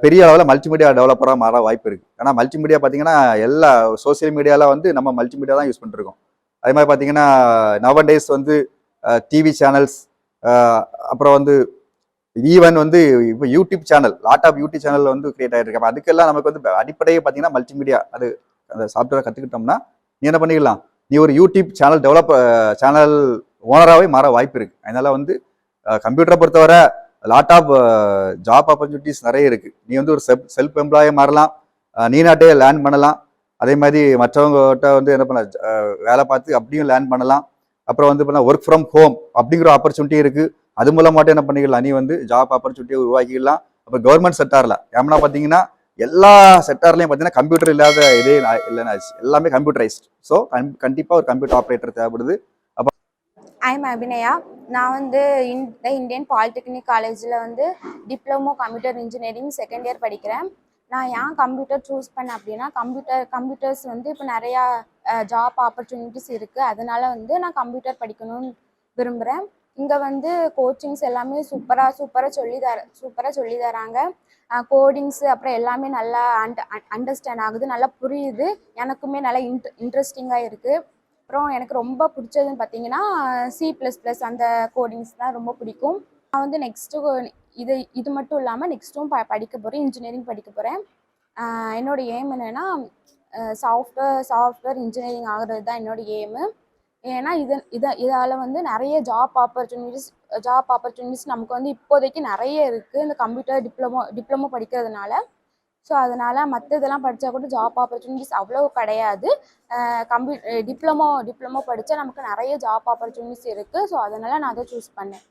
பெரிய அளவில் மல்டிமீடியா டெவலப்பராக மாற வாய்ப்பு இருக்குது. ஏன்னா மல்டிமீடியா பார்த்தீங்கன்னா எல்லா சோசியல் மீடியாவில் வந்து நம்ம மல்டிமீடியா தான் யூஸ் பண்ணிருக்கோம். அதே மாதிரி பார்த்தீங்கன்னா நவடேஸ் வந்து டிவி சேனல்ஸ், அப்புறம் வந்து ஈவன் வந்து இப்போ YouTube channel, lot of YouTube channel வந்து கிரியேட் ஆகிட்டு இருக்கு. அப்போ அதுக்கெல்லாம் நமக்கு வந்து அடிப்படையே பார்த்தீங்கன்னா மல்டிமீடியா, அது அந்த சாஃப்ட்வேர் கற்றுக்கிட்டோம்னா நீ என்ன பண்ணிக்கலாம், நீ ஒரு யூடியூப் சேனல் ஓனராகவே மாற வாய்ப்பு இருக்கு. அதனால வந்து கம்ப்யூட்டரை பொறுத்தவரை லாட் ஆஃப் ஜாப் ஆப்பர்ச்சுனிட்டிஸ் நிறைய இருக்கு. நீ வந்து ஒரு செல்ஃப் எம்ப்ளாயே மாறலாம், நீ நாட்டே லேர்ன் பண்ணலாம். அதே மாதிரி மற்றவங்ககிட்ட வந்து என்ன பண்ண வேலை பார்த்து அப்படியும் லேர்ன் பண்ணலாம். அப்புறம் வந்து பண்ண ஒர்க் ஃப்ரம் ஹோம் அப்படிங்கிற ஆப்பர்ச்சுனிட்டி இருக்கு. அது மூலமாட்டும் என்ன பண்ணிக்கலாம், நீ வந்து ஜாப் ஆப்பர்ச்சுனிட்டியை உருவாக்கிக்கலாம். அப்போ கவர்மெண்ட் செக்டார்ல ஏன்னா பார்த்தீங்கன்னா எல்லா செக்டார்லையும் பார்த்தீங்கன்னா கம்ப்யூட்டர் இல்லாத இதே இல்லைன்னு ஆச்சு, எல்லாமே கம்ப்யூட்டரைஸ்ட். ஸோ கண்டிப்பாக ஒரு கம்ப்யூட்டர் ஆப்ரேட்டர் தேவைப்படுது. ஐம் அபிநயா. நான் வந்து இந்தியன் பாலிடெக்னிக் காலேஜில் வந்து diploma computer engineering second year படிக்கிறேன். நான் ஏன் கம்ப்யூட்டர் சூஸ் பண்ணேன் அப்படின்னா, கம்ப்யூட்டர்ஸ் வந்து இப்போ நிறையா ஜாப் ஆப்பர்ச்சுனிட்டிஸ் இருக்குது. அதனால வந்து நான் கம்ப்யூட்டர் படிக்கணும்னு விரும்புகிறேன். இங்கே வந்து கோச்சிங்ஸ் எல்லாமே சூப்பராக சொல்லி தராங்க. கோடிங்ஸு அப்புறம் எல்லாமே நல்லா அண்டர்ஸ்டாண்ட் ஆகுது, நல்லா புரியுது. எனக்குமே நல்லா இன்ட்ரெஸ்டிங்காக இருக்குது. அப்புறம் எனக்கு ரொம்ப பிடிச்சதுன்னு பார்த்தீங்கன்னா C++ அந்த கோடிங்ஸ் தான் ரொம்ப பிடிக்கும். நான் வந்து நெக்ஸ்ட்டு இது மட்டும் இல்லாமல் நெக்ஸ்ட்டும் படிக்க போகிறேன், இன்ஜினியரிங் படிக்க போகிறேன். என்னோட எய்ம் என்னென்னா சாஃப்ட்வேர் இன்ஜினியரிங் ஆகிறது தான் என்னோட எய்மு. ஏன்னா இதால் வந்து நிறைய ஜாப் ஆப்பர்ச்சுனிட்டிஸ் நமக்கு வந்து இப்போதைக்கு நிறைய இருக்குது இந்த கம்ப்யூட்டர் டிப்ளமோ படிக்கிறதுனால. ஸோ அதனால் மற்ற இதெல்லாம் படித்தா கூட ஜாப் ஆப்பர்ச்சுனிட்டிஸ் அவ்வளோ கிடையாது. டிப்ளமோ படித்தா நமக்கு நிறைய ஜாப் ஆப்பர்ச்சுனிட்டிஸ் இருக்குது. ஸோ அதனால் நான் அதை சூஸ் பண்ணேன்.